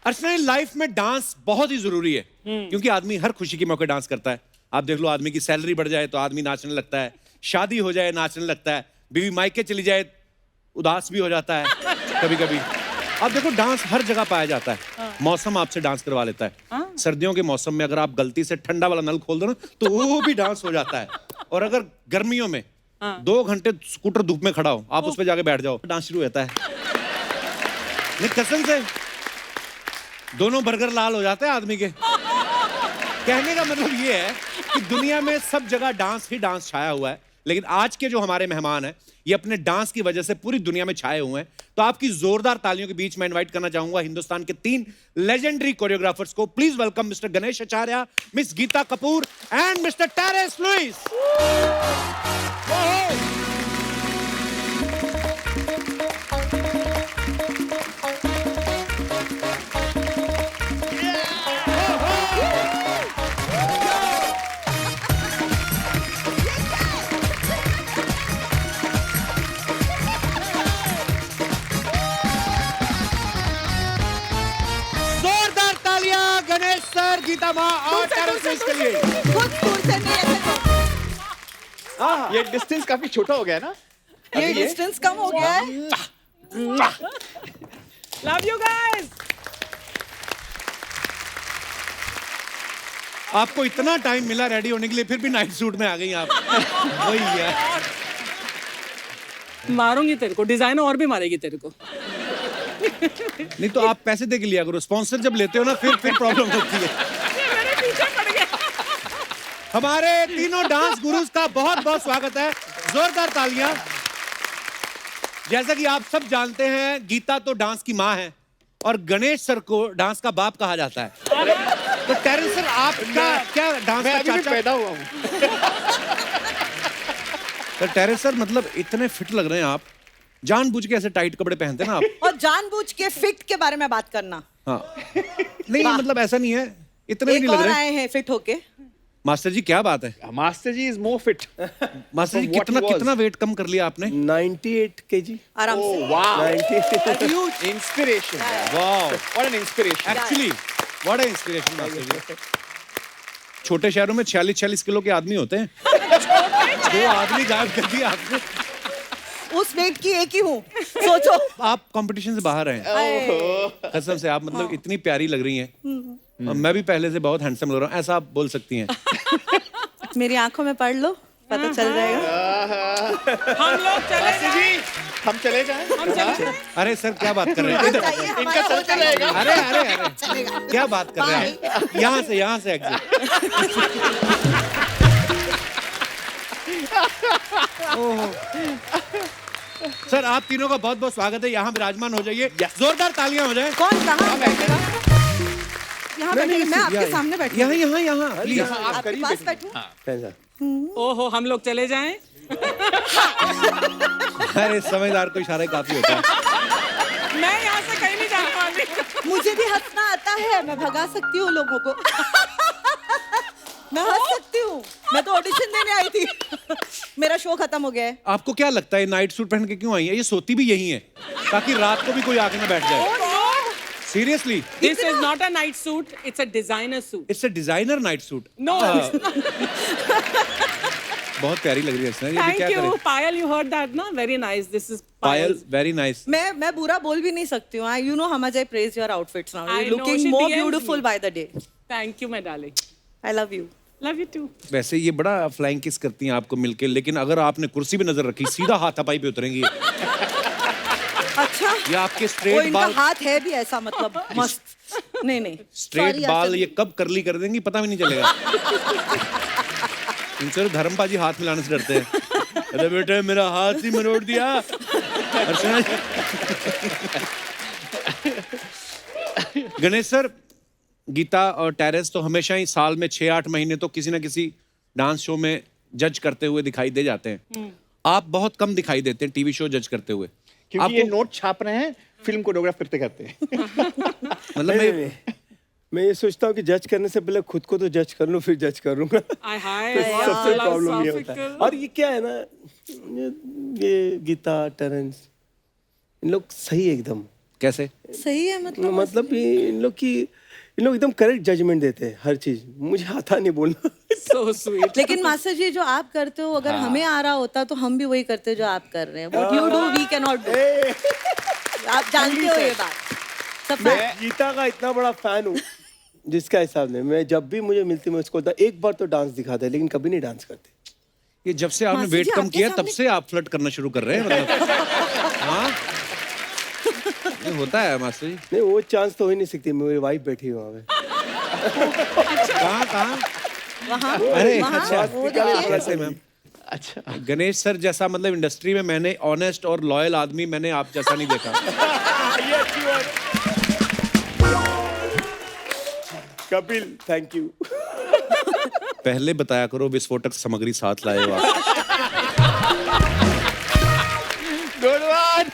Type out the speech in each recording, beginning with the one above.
अर्चना, life में dance बहुत ही जरूरी है क्योंकि आदमी हर खुशी के मौके डांस करता है। आप देख लो, आदमी की सैलरी बढ़ जाए तो आदमी नाचने लगता है, शादी हो जाए नाचने लगता है, बीवी मायके चली जाए उदास भी हो जाता है कभी कभी। आप देखो, डांस हर जगह पाया जाता है। मौसम आपसे डांस करवा लेता है। सर्दियों के मौसम में अगर आप गलती से ठंडा वाला नल खोल दो ना तो वो भी डांस हो जाता है। और अगर गर्मियों में 2 घंटे स्कूटर धूप में खड़ा हो, आप उस पर जाके बैठ जाओ, डांस शुरू होता है। नहीं, कसम से दोनों बर्गर लाल हो जाते हैं आदमी के। कहने का मतलब ये है कि दुनिया में सब जगह डांस ही डांस छाया हुआ है, लेकिन आज के जो हमारे मेहमान हैं ये अपने डांस की वजह से पूरी दुनिया में छाए हुए हैं। तो आपकी जोरदार तालियों के बीच में इनवाइट करना चाहूंगा हिंदुस्तान के 3 लेजेंडरी कोरियोग्राफर्स को। Please welcome mister Ganesh Acharya, miss Geeta Kapoor and mister Terence Lewis. Ganesh sir, Geeta माँ और टेरेस लुइस के लिए। कुछ दूर से नहीं ऐसे। हाँ, ये डिस्टेंस काफी छोटा हो गया ना। ये डिस्टेंस कम हो गया है। Love you guys. आपको इतना टाइम मिला रेडी होने के लिए, फिर भी नाइट सूट में आ गई आप। वही यार, मारूंगी तेरे को, डिजाइनर और भी मारेगी तेरे को। नहीं तो आप पैसे दे के लिया करो, स्पॉन्सर जब लेते हो ना फिर प्रॉब्लम होती है। मेरे पीछे पड़ गया। हमारे तीनों डांस गुरुज का बहुत बहुत स्वागत है, जोरदार तालियां। जैसा कि आप सब जानते हैं, गीता तो डांस की माँ है और गणेश सर को डांस का बाप कहा जाता है। तो टेरेस सर, आपका क्या डांस मैं का अभी भी चाचा? पैदा हुआ हूँ। तो टेरेस सर, मतलब इतने फिट लग रहे हैं आप, जानबूझ के ऐसे टाइट कपड़े पहनते हैं ना आप। और जानबूझ के फिट के बारे में बात करना। हाँ, नहीं मतलब ऐसा नहीं है, इतने भी एक नहीं लग और रहे। आए हैं फिट होके। मास्टर जी क्या बात है? Master ji is more fit. Master ji कितना वेट कम कर लिया आपने? 98 kg। आराम से। वाह, 98। Inspiration. Wow, what an inspiration. Actually what a inspiration master ji. छोटे शहरों में 46 किलो के आदमी होते हैं। 2 आदमी गायब कर दिया आपने। उस वेट की एक ही हूँ, सोचो। आप कंपटीशन से बाहर हैं कसम से। आप मतलब इतनी प्यारी लग रही हैं। मैं भी पहले से बहुत हैंडसम लग रहा हूँ, ऐसा आप बोल सकती हैं। मेरी आंखों में पढ़ लो, पता चल जाएगा। हम लोग चले जाएं। हम चले जाएं। हम चले जाएं। अरे सर क्या बात कर रहे हैं? इधर। इनका चलता रहेगा। अरे अरे अरे क्या बात कर रहे हैं? यहाँ से एग्जिट। सर आप तीनों का बहुत बहुत स्वागत है, यहाँ विराजमान हो जाइए। जोरदार तालियां हो जाए। कौन कहाँ बैठेगा? यहाँ बैठेगी, मैं आपके सामने बैठी। यहाँ प्लीज। आपके पास बैठूं? ओहो, हम लोग चले जाएं। अरे समझदार को इशारा काफी होता है। मैं यहाँ से कहीं नहीं जाने वाली। मुझे भी हंसना आता है, मैं भगा सकती हूँ लोगों को। मैं हंस सकती हूँ, मैं तो ऑडिशन देने आई थी। मेरा शो खत्म हो गया है। आपको क्या लगता है नाइट सूट पहन के क्यों आई है? ये सोती भी यही है ताकि रात को भी कोई आके ना बैठ जाए। Seriously, this is not a night suit, it's a designer suit. It's a designer night suit. No. बहुत प्यारी लग रही है इसमें। ये भी थैंक क्या यू करें? पायल, यू हर्ड दैट ना? Very nice, this is Payal, very nice. मैं बुरा बोल भी नहीं सकती हूँ। You know how much I praise your outfits now. I You're know, looking she more DMs beautiful me. by the day. Thank you my darling, I love you. Love you too. वैसे ये बड़ा flying kiss करती हैं आपको मिलके, लेकिन अगर आपने कुर्सी पे नजर रखी सीधा हाथापाई पे उतरेंगी। अच्छा, ये आपके वो स्ट्रेट इनका बाल, हाथ है भी ऐसा, मतलब मस्त। नहीं स्ट्रेट Sorry, बाल ऐसे- ये कब करली कर देंगी पता भी नहीं चलेगा। इनसे धर्मपाजी हाथ मिलाने से डरते हैं। अरे बेटे मेरा हाथ ही मरोड़ दिया। अर्चना गणेश सर, गीता और टेरेस तो हमेशा ही साल में 6-8 महीने तो किसी ना किसी डांस शो में जज करते हुए दिखाई दे जाते हैं। आप बहुत कम दिखाई देते हैं टीवी शो जज करते हुए। क्योंकि ये नोट छाप रहे हैं फिल्म कोरियोग्राफ करते करते। मतलब मैं ये सोचता हूँ कि जज करने से पहले खुद को तो जज कर लूँ, फिर जज करूँगा। हाय सबसे प्रॉब्लम ये होता है। और ये क्या है ना, ये गीता, टेरेंस, इन लोग सही एकदम कैसे? सही है मतलब कि इन लोग एकदम करेक्ट जजमेंट देते हैं हर चीज, मुझे आता नहीं बोलना। So sweet. लेकिन मास्टर जी जो आप करते हो अगर हमें आ रहा होता तो हम भी वही करते जो आप कर रहे हैं। What you do we cannot do. आप जानते हो ये बात। सब मैं fact. गीता का इतना बड़ा फैन हूँ जिसका हिसाब नहीं, मैं जब भी मुझे मिलती मैं उसको होता एक बार तो डांस दिखाता है, लेकिन कभी नहीं डांस करते। ये जब से आपने मास्टर वेट जी, कम आपके किया तब सामने- से आप फ्लर्ट करना शुरू कर रहे हैं मतलब। हाँ ये होता है मास्टर जी। नहीं वो चांस तो हो ही नहीं सकती, मेरी वाइफ बैठी है वहाँ पे। कहाँ? वहाँ अरे, वहाँ अच्छा। वो देखिए कैसे मैम? अच्छा गणेश सर जैसा मतलब इंडस्ट्री में मैंने ऑनेस्ट और लॉयल आदमी मैंने आप जैसा नहीं देखा। ये अच्छी बात। Kapil thank you. पहले बताया करो विस्फोटक सामग्री साथ लाए हो आप। Good one.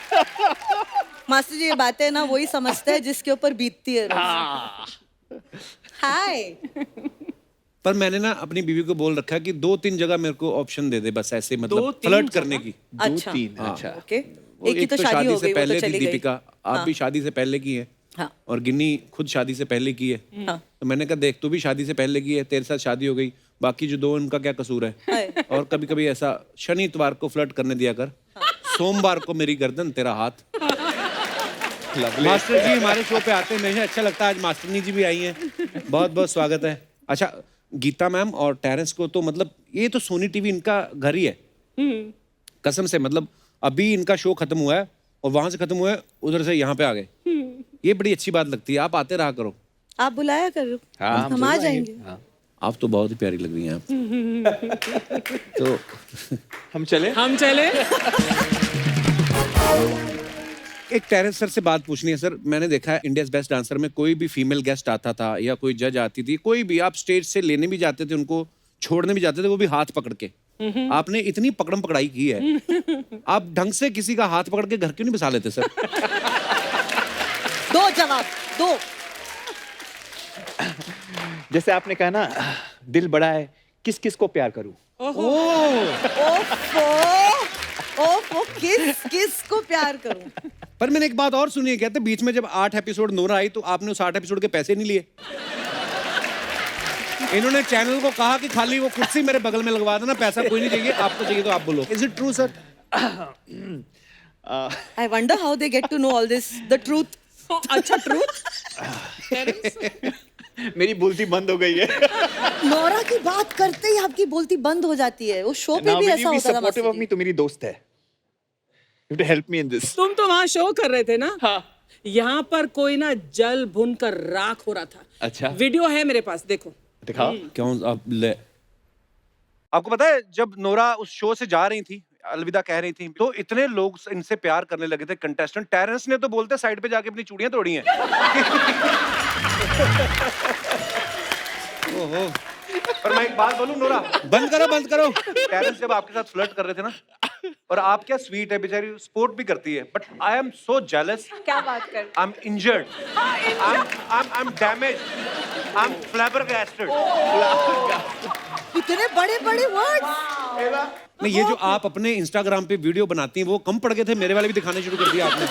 मास्टर जी ये बातें ना वही समझते हैं जिसके ऊपर बीतती है रोज। हाय पर मैंने ना अपनी बीवी को बोल रखा है कि 2-3 जगह मेरे को ऑप्शन दे दे बस ऐसे मतलब 2-3 फ्लर्ट करने की। अच्छा 2-3 अच्छा ओके। वो एक की तो शादी हो से गई वो पहले तो थी चली गई। दीपिका, आप भी शादी से पहले की है। हाँ। और गिन्नी खुद शादी से पहले की है। हाँ। तो मैंने कहा देख तू भी शादी से पहले की है, तेरे साथ शादी हो गई, बाकी जो 2 उनका क्या कसूर है। हाय। और कभी कभी ऐसा शनि इतवार को फ्लर्ट करने दिया कर, सोमवार को मेरी गर्दन तेरा हाथ। मास्टर जी हमारे शो पे आते हैं, मुझे अच्छा लगता है। आज मास्टरनी जी भी आई हैं, बहुत बहुत स्वागत है। अच्छा गीता मैम और टेरेंस को तो मतलब ये तो सोनी टीवी इनका घर ही है कसम से। मतलब अभी इनका शो खत्म हुआ है और वहां से खत्म हुआ है, उधर से यहाँ पे आ गए। ये बड़ी अच्छी बात लगती है, आप आते रहा करो। आप बुलाया करो हम आ जाएंगे। आप तो बहुत ही प्यारी लग रही हैं आप। तो हम चले। एक टेरेंस सर से बात पूछनी है। सर मैंने देखा है इंडियाज बेस्ट डांसर में कोई भी फीमेल गेस्ट आता था या कोई जज आती थी, कोई भी आप स्टेज से लेने भी जाते थे, उनको छोड़ने भी जाते थे, वो भी हाथ पकड़ के। आपने इतनी पकड़म पकड़ाई की है, आप ढंग से किसी का हाथ पकड़ के घर क्यों नहीं बसा लेते सर? दो जवाब दो। जैसे आपने कहा ना दिल बड़ा है, किस किस को प्यार करूं। ओफो किस को प्यार करूं। पर मैंने एक बात और सुनी है, कहते बीच में जब 8 एपिसोड नोरा आई तो आपने उस 8 एपिसोड के पैसे नहीं लिए। इन्होंने चैनल को कहा कि खाली वो कुर्सी मेरे बगल में लगवा देना, पैसा कोई नहीं चाहिए, आपको चाहिए तो आप बोलो। Is it true sir? I wonder how they get to know all this the truth. अच्छा ट्रूथ। मेरी बोलती बंद हो गई है। नोरा की बात करते ही आपकी बोलती बंद हो जाती है। वो शो पे भी ऐसा होता था। सपोर्टिव ऑफ मी, तो मेरी दोस्त है। You have to help me in this. तुम तो वहाँ शो कर रहे थे ना? हाँ। यहाँ पर कोई ना जल भुन कर राख हो रहा था। अच्छा। वीडियो है मेरे पास, देखो। दिखाओ। क्यों आप ले? आपको पता है जब नोरा उस शो से जा रही थी, अलविदा कह रही थी, तो इतने लोग इनसे प्यार करने लगे थे कंटेस्टेंट। टेरेंस ने तो बोलते साइड पे जाके अपनी चूड़ियां तोड़ी हैं। ओहो। पर मैं एक बात बोलूं नोरा, बंद करो। टेरेंस जब आपके साथ फ्लर्ट कर रहे थे ना, और आप क्या स्वीट है, बेचारी स्पोर्ट भी करती है, but I am so jealous. क्या बात कर? I am injured, I am damaged, I am flabbergasted. इतने बड़े बड़े वर्ड्स। नहीं ये जो आप अपने इंस्टाग्राम पे वीडियो बनाती हैं वो कम पड़ गए थे, मेरे वाले भी दिखाने शुरू कर दिया आपने।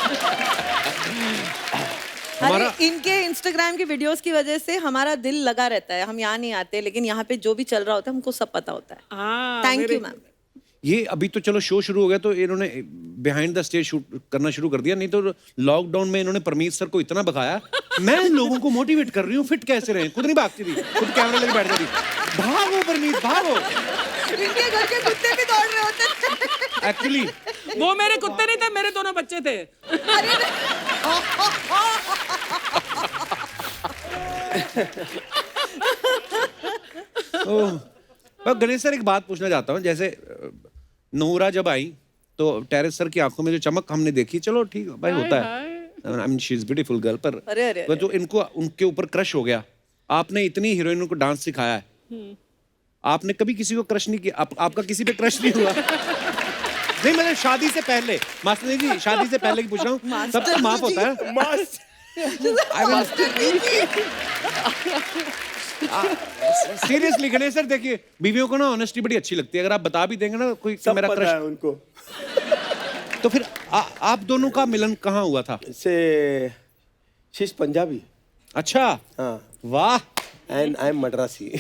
अरे इनके इंस्टाग्राम की वीडियोस की वजह से हमारा दिल लगा रहता है। हम यहाँ नहीं आते लेकिन यहाँ पे जो भी चल रहा होता है हमको सब पता होता है। Thank you ma'am. ये अभी तो चलो शो शुरू हो गया तो इन्होंने बिहाइंड द स्टेज शूट करना शुरू कर दिया, नहीं तो लॉकडाउन में इन्होंने परमीत सर को इतना भगाया। मैं लोगों को मोटिवेट कर रही हूँ फिट कैसे रहे, खुद नहीं भागती थी, खुद कैमरे लेके बैठ जाती। भागो परमीत भागो। इनके घर के कुत्ते भी दौड़ रहे होते थे। एक्चुअली वो मेरे कुत्ते नहीं थे, मेरे दोनों बच्चे थे। गणेश सर एक बात पूछना चाहता हूँ, जैसे नोरा जब आई तो टेरेस सर की आंखों में जो चमक हमने देखी, चलो ठीक भाई होता है, I mean she is beautiful girl, पर अरे। जो इनको उनके ऊपर क्रश हो गया। आपने इतनी हीरोइनों को डांस सिखाया है, आपने कभी किसी को क्रश नहीं किया? आपका किसी पे क्रश नहीं हुआ? नहीं मतलब शादी से पहले, मास्टर जी शादी से पहले की पूछ रहा हूँ, सब तो माफ होता है। सीरियसली गणेश सर देखिए, बीवियों को ना ऑनेस्टी बड़ी अच्छी लगती है, अगर आप बता भी देंगे ना कोई सब मेरा पता क्रश है उनको। तो फिर आप दोनों का मिलन कहाँ हुआ था? से शीश पंजाबी, अच्छा, हाँ, वाह। And I am Madrasi.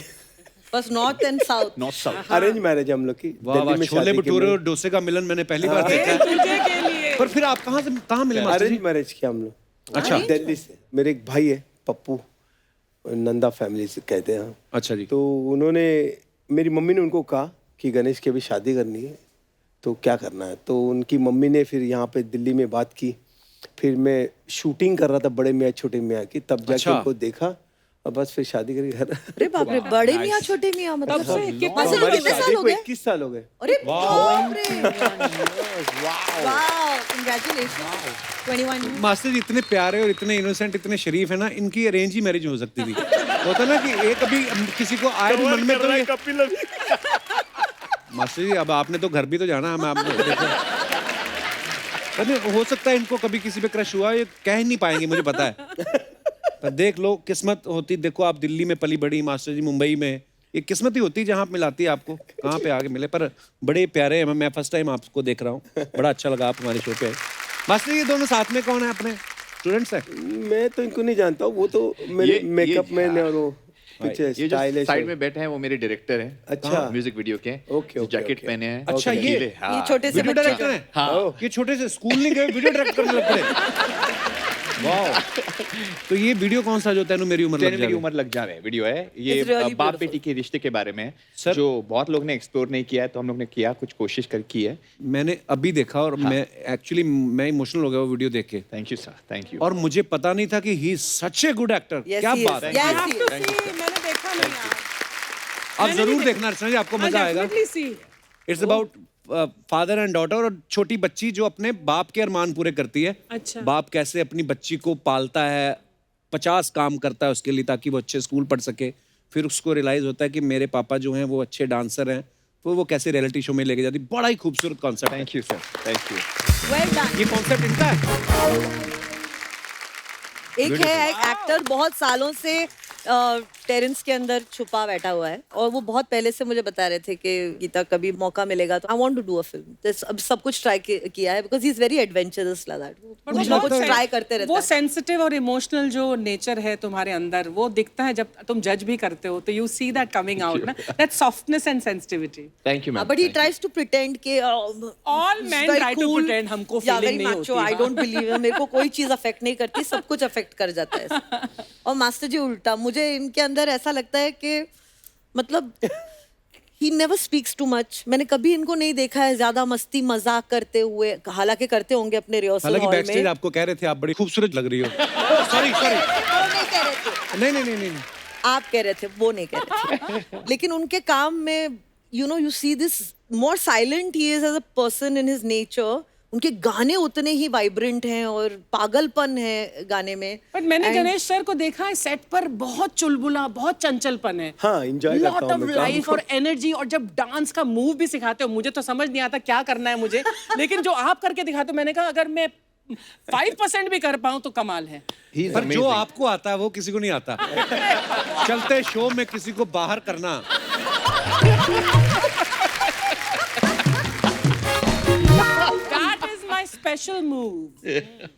बस north and south. North south. Arrange marriage हम लोग की। वाह वाह, दिल्ली में छोले शादी की भटूरे और मैंने। डोसे का मिलन मैंने पहली बार देखा है। तुझे के लिए पर फिर आप कहाँ मिले मास्टर जी? अरेंज मैरिज किया हम लोग। अच्छा। दिल्ली से। मेरे एक भाई है पप्पू, नंदा फैमिली से कहते हैं। अच्छा जी। तो उन्होंने, मेरी मम्मी ने उनको कहा कि गणेश की अभी शादी करनी है तो क्या करना है। तो उनकी मम्मी ने फिर यहाँ पे दिल्ली में बात की। फिर मैं शूटिंग कर रहा था बड़े मियाँ छोटे मियाँ की, तब जाके अच्छा। उनको देखा और बस फिर शादी करके घर। अरे बाप रे, बड़े मियाँ छोटे मियाँ मतलब तब से कितना मास्टर जी, हमारी कितने साल शादी हो को गए? 21 साल हो गए। अरे बाप रे, वाह, कांग्रेचुलेशन, 21। मास्टर जी इतने प्यारे और इतने इनोसेंट, इतने शरीफ है ना, इनकी अरेंज ही मैरिज हो सकती थी। होता ना कि एक अभी किसी को आए भी मन में तो ये मास्टर जी अब आपने तो घर भी तो जाना, हम आपने देखो। अरे हो सकता है इनको कभी किसी पे क्रश हुआ, ये कह ही नहीं पाएंगे मुझे पता है। पर देख लो, किस्मत होती, देखो आप दिल्ली में पली बड़ी, मास्टर जी मुंबई में, ये किस्मत ही होती है जहाँ मिलाती है आपको, कहाँ पे आगे मिले। पर बड़े प्यारे हैं, मैं फर्स्ट टाइम आपको देख रहा हूँ, बड़ा अच्छा लगा आप हमारे शो पे आए। मास्टर जी ये दोनों साथ में कौन है अपने स्टूडेंट्स हैं? मैं तो इनको नहीं जानता हूँ, वो तो मेरे मेकअप मैन और वो पीछे ये जो स्टाइलिश साइड में बैठे हैं वो मेरे डायरेक्टर हैं। अच्छा। म्यूजिक वीडियो के। Okay, okay, jacket okay. पहने हैं। अच्छा, ये नीले, हाँ। ये छोटे से वीडियो बच्चे डायरेक्टर हैं? हाँ। ये छोटे से स्कूल नहीं गए, वीडियो डायरेक्ट करने लग पड़े। वाह। तो ये वीडियो कौन सा जो तेनू मेरी उम्र लग मेरी जाए? उम्र लग जा रहे हैं वीडियो है ये। It's really बाप beautiful. बेटी के रिश्ते के बारे में है, सर- जो बहुत लोग ने एक्सप्लोर नहीं किया है, तो हम लोग ने किया, कुछ कोशिश कर की है। मैंने अभी देखा और मैं एक्चुअली मैं इमोशनल हो गया वो वीडियो देख के। Thank you sir, thank you. और मुझे पता नहीं था कि he is such a good actor. Yes, क्या he is. बात है। Yes, have he to is. see, मैंने देखा नहीं यार। आप मैंने जरूर भी देखना अर्चना जी, आपको हाँ, मजा आएगा। definitely see। It's about father and daughter, और छोटी बच्ची जो अपने बाप के अरमान पूरे करती है। अच्छा। बाप कैसे अपनी बच्ची को पालता है, 50 काम करता है उसके लिए ताकि वो अच्छे स्कूल पढ़ सके। फिर उसको रियलाइज होता है कि मेरे पापा जो हैं वो अच्छे डांसर हैं, तो वो कैसे रियलिटी शो में लेके जाती। बड़ा ही खूबसूरत कॉन्सेप्ट है। Thank you sir, thank you. Well done. ये कॉन्सेप्ट इनका है। एक है एक्टर बहुत सालों से टेरेंस के अंदर छुपा बैठा हुआ है, और वो बहुत पहले से मुझे बता रहे थे कि गीता कभी मौका मिलेगा तो I want to do a film. अब सब कुछ ट्राई किया है, because he is very adventurous like that. कुछ ना कुछ ट्राई करते रहता वो है। सेंसिटिव और इमोशनल जो नेचर है तुम्हारे अंदर, वो दिखता है जब तुम जज भी करते हो, तो you see that coming out ना, that softness and sensitivity. Thank you ma'am. But he tries to pretend के All men try to pretend, हमको feeling नहीं होती, आई हाँ। डोंट बिलीव, मेरे को कोई चीज अफेक्ट नहीं करती, सब कुछ अफेक्ट कर जाता है इससे। और मास्टर जी उल्टा, मुझे इनके अंदर ऐसा लगता है कि मतलब he never speaks too much. मैंने कभी इनको नहीं देखा है ज्यादा मस्ती मजाक करते हुए, हालांकि करते होंगे अपने रिहर्सल हालांकि हॉल बैकस्टेज में। आपको कह रहे थे आप बड़ी खूबसूरत लग रही हो। सॉरी सॉरी, वो नहीं कह रहे थे, नहीं नहीं नहीं नहीं। आप कह रहे थे, वो नहीं कह रहे थे। लेकिन उनके काम में you see this more silent he is as a person in his nature. उनके गाने उतने ही वाइब्रेंट हैं और पागलपन है गाने में। बट मैंने गणेश सर को देखा है सेट पर, बहुत चुलबुला, बहुत चंचलपन है। हाँ, enjoy करता लॉट हूँ ऑफ मैं काम लाइफ को। और एनर्जी, और जब डांस का मूव भी सिखाते हो, मुझे तो समझ नहीं आता क्या करना है मुझे, लेकिन जो आप करके दिखाते हो, मैंने कहा अगर मैं 5% भी कर पाऊं तो कमाल है। पर जो आपको आता है वो किसी को नहीं आता। चलते शो में किसी को बाहर करना। That is my special move।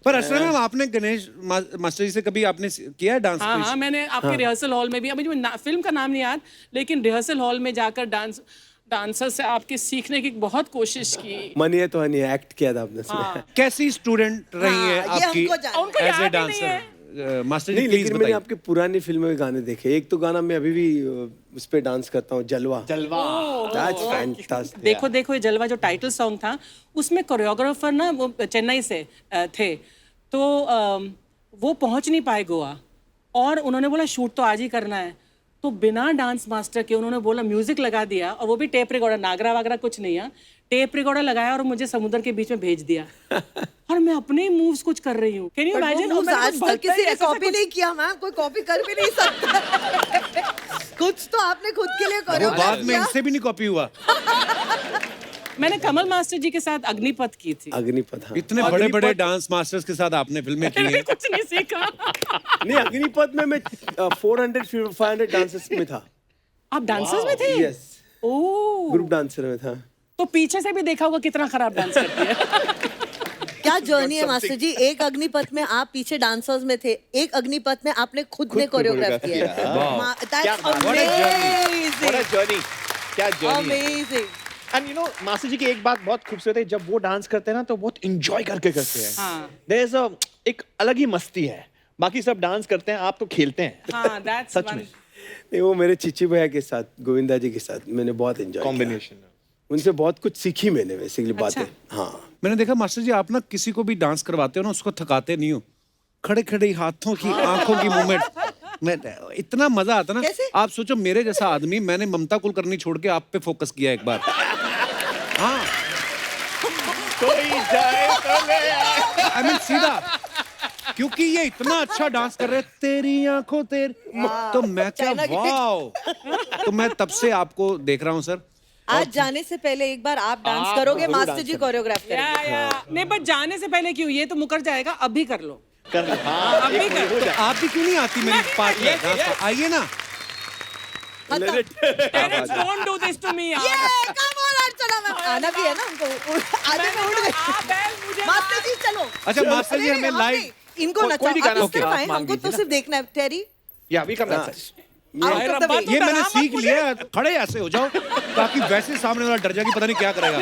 पर अर्चना मैम, आपने गणेश मास्टर जी से कभी आपने किया है डांस? हाँ हाँ, मैंने आपके रिहर्सल हॉल में भी, अभी मुझे फिल्म का नाम नहीं याद, लेकिन रिहर्सल हॉल में जाकर डांसर से आपके सीखने की बहुत कोशिश की। मनी है तो हनी एक्ट किया था आपने उसमें। कैसी स्टूडेंट रही है हाँ, ये आपकी हमको जानना है। उनको एज याद ए ही नहीं है। डांसर? मास्टर जी नहीं, प्लीज लेकिन मैंने बताइए। आपकी पुरानी फिल्मों के गाने देखे। एक तो गाना मैं अभी भी उस पे डांस करता हूँ, जलवा। That's fantastic। देखो देखो ये जलवा जो टाइटल सॉन्ग था, उसमें कोरियोग्राफर ना वो चेन्नई से थे, तो वो पहुंच नहीं पाए गोवा, और उन्होंने बोला शूट तो आज ही करना है, तो बिना डांस मास्टर के उन्होंने बोला म्यूजिक लगा दिया, और वो भी टेप रिकॉर्डर, नागरा वागरा कुछ नहीं है, टेप रिकॉर्डर लगाया और मुझे समुद्र के बीच में भेज दिया। और मैं अपने ही मूव्स कुछ कर रही हूँ। Can you imagine? आज तक किसी ने कॉपी नहीं किया मैम, कोई कॉपी कर भी नहीं सकता। कुछ तो आपने खुद के लिए वो करो। बाद में इनसे भी नहीं कॉपी हुआ। मैंने कमल मास्टर जी के साथ अग्निपथ की थी। अग्निपथ, हाँ। इतने बड़े बड़े डांस मास्टर्स के साथ आपने फिल्में की मैंने हैं। कुछ नहीं सीखा। नहीं, अग्निपथ में मैं 400-500 डांसर्स में था। आप डांसर्स में थे? यस, ओह, ग्रुप डांसर में था। तो पीछे से भी देखा होगा कितना खराब डांस करती है। क्या जर्नी है मास्टर जी। एक अग्निपथ में आप पीछे डांसर्स में थे, एक अग्निपथ में आपने खुद ने कोरियोग्राफ किया है। That's amazing, What a journey. क्या journey है। amazing. And you know, master ji की एक बात बहुत खूबसूरत है, जब वो डांस करते हैं ना तो बहुत एंजॉय करके करते हैं। हाँ। There's a एक अलग ही मस्ती है। बाकी सब डांस करते हैं, आप तो खेलते हैं। हाँ, that's सच one. में नहीं, वो मेरे चिची भैया के साथ, गोविंदा जी के साथ मैंने बहुत एंजॉय कॉम्बिनेशन। उनसे बहुत कुछ सीखी मैंने बेसिकली बातें। हाँ, मैंने देखा मास्टर जी आप ना किसी को भी डांस करवाते हो ना उसको थकाते नहीं हो। खड़े खड़े हाथों की आंखों की मूवमेंट मैं इतना मजा आता ना। कैसे? आप सोचो मेरे जैसा आदमी, मैंने ममता कुलकर्णी छोड़ के आप पे फोकस किया एक बार। हाँ कोई जाए तो ले आए। आई मीन सीधा, क्योंकि ये इतना अच्छा डांस कर रहे हैं, तेरी आंखों तेरी, तो मैं क्या वाओ। तो मैं तब से आपको देख रहा हूँ सर। आज जाने से पहले एक बार आप डांस आप करोगे, जरूर मास्टर डांस जी करना। कोरियोग्राफ या करेंगे। नहीं, बट जाने से पहले क्यों, ये तो मुकर जाएगा, अभी कर लो। कर हाँ, अभी एक कर। हो जाए। आप भी क्यों नहीं आती मेरी पार्ट में डांस पर? आइए ना। मतलब Parents, don't do this to me, यार। ये come on अर्चना मैम, आना भी है ना हमको। आधे में उड़ गए। आप है, मुझे मास्टर जी चलो। अच्छा मास्टर जी नहीं, हमें हम लाइव नहीं, इनको कोई नचा भी गाना आप ओके, सिर्फ आप आए, मान हमको तो लीजिए ना। सिर्फ देखना है। टेरी या we come that out of the रब्बा, way. तू ये मैंने डरा मत सीख मुझे। लिया, खड़े ऐसे हो जाओ ताकि वैसे सामने वाला डर जाए कि पता नहीं क्या करेगा।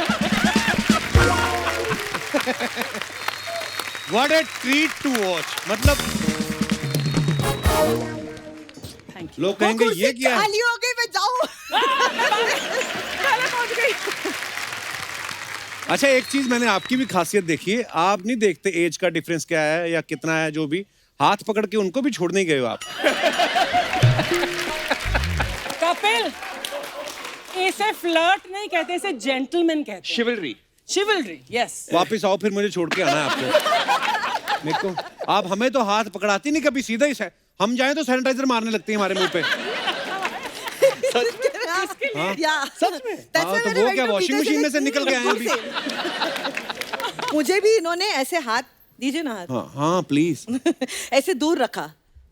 What a treat to watch। मतलब Thank you। लोग कहेंगे ये क्या है? खाली हो गई, मैं जाऊं। पहले पहुंच गई। अच्छा एक चीज मैंने आपकी भी खासियत देखी है, आप नहीं देखते एज का डिफरेंस क्या है या कितना है, जो भी हाथ पकड़ के उनको भी छोड़ने गए हो आप। कपिल, इसे फ्लर्ट नहीं कहते, इसे जेंटलमैन कहते हैं। शिवलरी। शिवलरी, यस। वापस आओ, फिर मुझे छोड़ के आना है आपको। मेरे को आप हमें तो हाथ पकड़ाती नहीं कभी, सीधा ही हम जाएं तो सैनिटाइजर मारने लगती है हमारे मुंह पे। या सच में। हाँ, तो वो क्या वॉशिंग मशीन में से निकल के आए हैं अभी? मुझे भी इन्होंने ऐसे हाथ, दीजिए ना हाथ, हाँ हाँ प्लीज। ऐसे दूर रखा,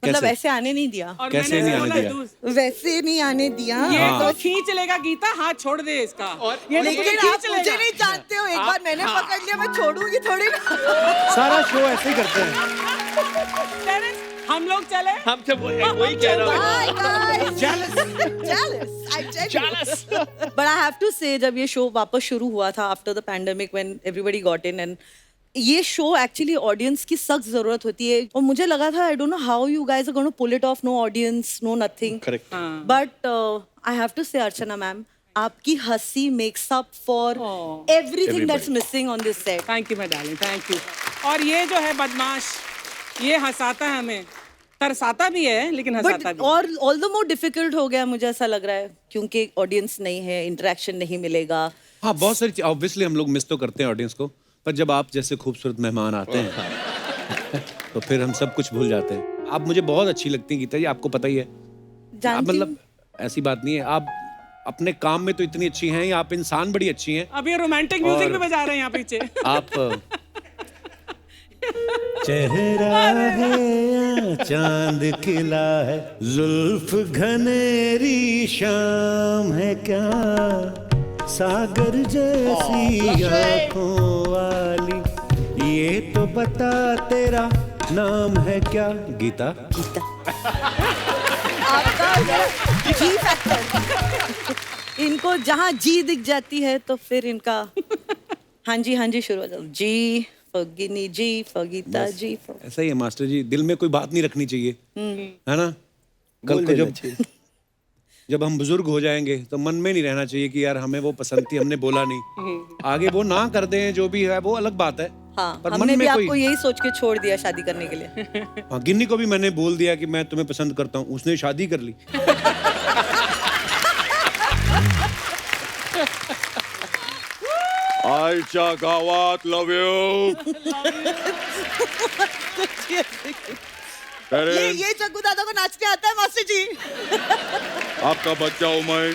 मतलब कैसे? ऐसे आने नहीं दिया, और कैसे मैंने नहीं आने बोला दिया? वैसे नहीं आने दिया। ये तो खींच लेगा गीता, हाथ छोड़ दे इसका। ये तो लेकिन खींच आप मुझे लेगा। नहीं जानते हो, एक बार मैंने पकड़ लिया, मैं छोड़ूंगी थोड़ी ना। सारा शो ऐसे ही करते हैं। Parents, हम लोग चले। हम जब वही कह रहा हूँ। Hi guys. Jealous. I tell you. But I have to say, जब ये शो वापस शुरू हुआ था after the pandemic when everybody got in, and ये शो एक्चुअली ऑडियंस की सख्त जरूरत होती है, और मुझे लगा था I don't know how you guys are going to pull it off, no audience, no nothing, Correct. But I have to say Archana ma'am, आपकी हंसी makes up for everything that's missing on this set. Thank you my darling, thank you. और ये जो है बदमाश, ये हंसाता है हमें, तरसाता भी है लेकिन हंसाता बट भी। और ऑल द मोर डिफिकल्ट हो गया, मुझे ऐसा लग रहा है, क्योंकि ऑडियंस नहीं है, इंटरेक्शन नहीं मिलेगा। हाँ बहुत सारी ऑब्वियसली हम लोग मिस तो करते हैं ऑडियंस को, पर जब आप जैसे खूबसूरत मेहमान आते हैं तो फिर हम सब कुछ भूल जाते हैं। आप मुझे बहुत अच्छी लगती हैं गीता जी, आपको पता ही है। आप जानती मतलब ऐसी बात नहीं है, आप अपने काम में तो इतनी अच्छी हैं, आप इंसान बड़ी अच्छी हैं। अब ये रोमांटिक म्यूजिक भी बजा रहे हैं यहाँ पीछे। आप चेहरा है चांद खिला है, जुल्फ घनेरी शाम है क्या, सागर जैसी आंखों वाली, ये तो बता तेरा नाम है क्या। गीता आपका जी फैक्टर, इनको जहाँ जी दिख जाती है तो फिर इनका हाँ जी शुरू हो जाता, जी फगिनी जी, फगीता जी, ऐसा ही है मास्टर जी, दिल में कोई बात नहीं रखनी चाहिए, है ना। कल बोल को देना जब चाहिए। जब हम बुजुर्ग हो जाएंगे तो मन में नहीं रहना चाहिए कि यार हमें वो पसंद थी, हमने बोला नहीं। आगे वो ना कर दें जो भी है वो अलग बात है। हाँ, पर हमने मन भी में आपको कोई यही सोच के छोड़ दिया शादी करने के लिए। हाँ, गिन्नी को भी मैंने बोल दिया कि मैं तुम्हें पसंद करता हूँ, उसने शादी कर ली। आयशा गावात लव यू। ये चक्कू दादा को नाचने आता है मास्टर जी। आपका बच्चा हूं मैं।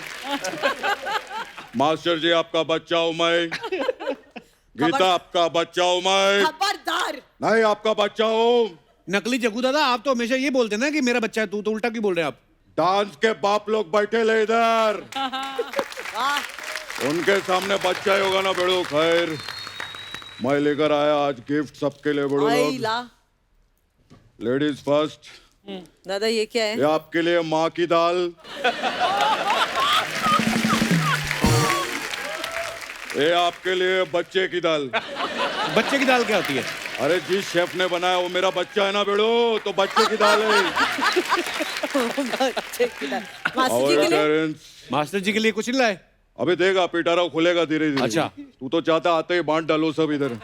मास्टर जी आपका बच्चा हूं मैं। गीता आपका बच्चा हूं मैं। खबरदार। नहीं आपका बच्चा हूं। नकली जग्गू दादा, आप तो हमेशा ये बोलते ना कि मेरा बच्चा है, तू तो उल्टा क्यों बोल रहे हैं आप? डांस के बाप लोग बैठे ले इधर, वाह, उनके सामने बच्चा ही होगा ना बेड़ो खैर। मैं लेकर आया आज गिफ्ट सबके लिए बड़ो आई लोग। ला लेडीज फर्स्ट, दादा ये क्या है? ये आपके लिए माँ की दाल, ये आपके लिए बच्चे की दाल। बच्चे की दाल क्या होती है? अरे जिस शेफ ने बनाया वो मेरा बच्चा है ना बेड़ो, तो बच्चे की दाल है। बच्चे की दाल। मासी जी और के लिए पेरेंट्स, मास्टर जी के लिए कुछ नहीं लाए? अभी देगा पिटारा खुलेगा धीरे धीरे। अच्छा। तू तो चाहता आते ही बांट डालो सब इधर।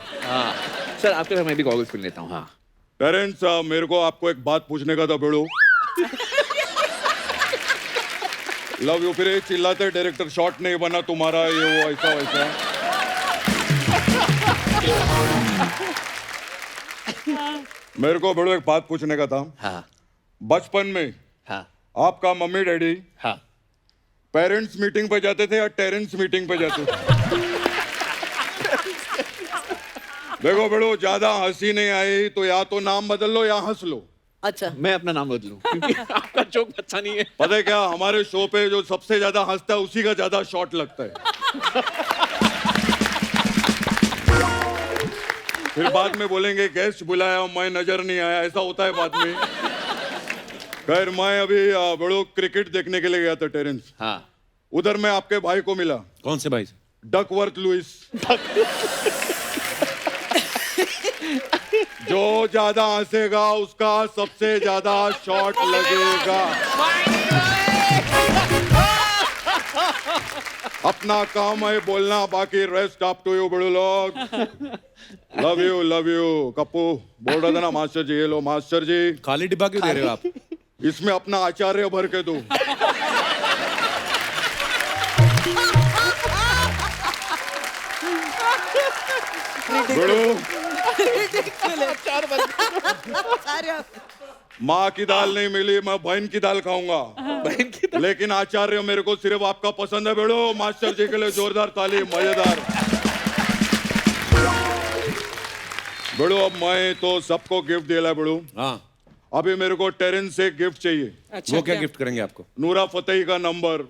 सर आपके साथ मैं भी गॉगल्स पहन लेता हूँ। हाँ पेरेंट्स, मेरे को आपको एक बात पूछने का था बेड़ो। लव यू, फिर ये चिल्लाते डायरेक्टर शॉट नहीं बना तुम्हारा, ये वो ऐसा वैसा। मेरे को बेड़ो एक बात पूछने का था। हाँ बचपन में हाँ आपका मम्मी डैडी हाँ। पेरेंट्स मीटिंग पे जाते थे या टेरेंट्स मीटिंग पे जाते थे? देखो बेड़ो, ज्यादा हंसी नहीं आई तो या तो नाम बदल लो या हंस लो। अच्छा मैं अपना नाम बदलूं क्योंकि आपका जोक अच्छा नहीं है। पता है क्या, हमारे शो पे जो सबसे ज्यादा हंसता है उसी का ज्यादा शॉट लगता है। फिर बाद में बोलेंगे गेस्ट बुलाया मैं नजर नहीं आया, ऐसा होता है बाद में। खैर मैं अभी बड़ो क्रिकेट देखने के लिए गया था टेरेंस। हाँ उधर मैं आपके भाई को मिला, कौन से भाई से? Duckworth Louis. जो ज्यादा हंसेगा उसका सबसे ज्यादा शॉट लगेगा। अपना काम है बोलना, बाकी रेस्ट अप टू यू बड़े लोग। Love you Kappu. बोल रहा था ना मास्टर जी, ये लो मास्टर जी, खाली डिब्बा क्यों दे रहे हो आप? इसमें अपना आचार्य भर के दो। बड़ो, अरे माँ की दाल नहीं मिली, मैं बहन की दाल खाऊंगा। लेकिन आचार्य मेरे को सिर्फ आपका पसंद है बेड़ो। मास्टर जी के लिए जोरदार ताली, मजेदार। बेड़ो अब मैं तो सबको गिफ्ट दिया बेड़ो, हाँ, अभी मेरे को टेरेंस से गिफ्ट चाहिए। अच्छा वो क्या गिफ्ट करेंगे आपको? नूरा फतेही का नंबर।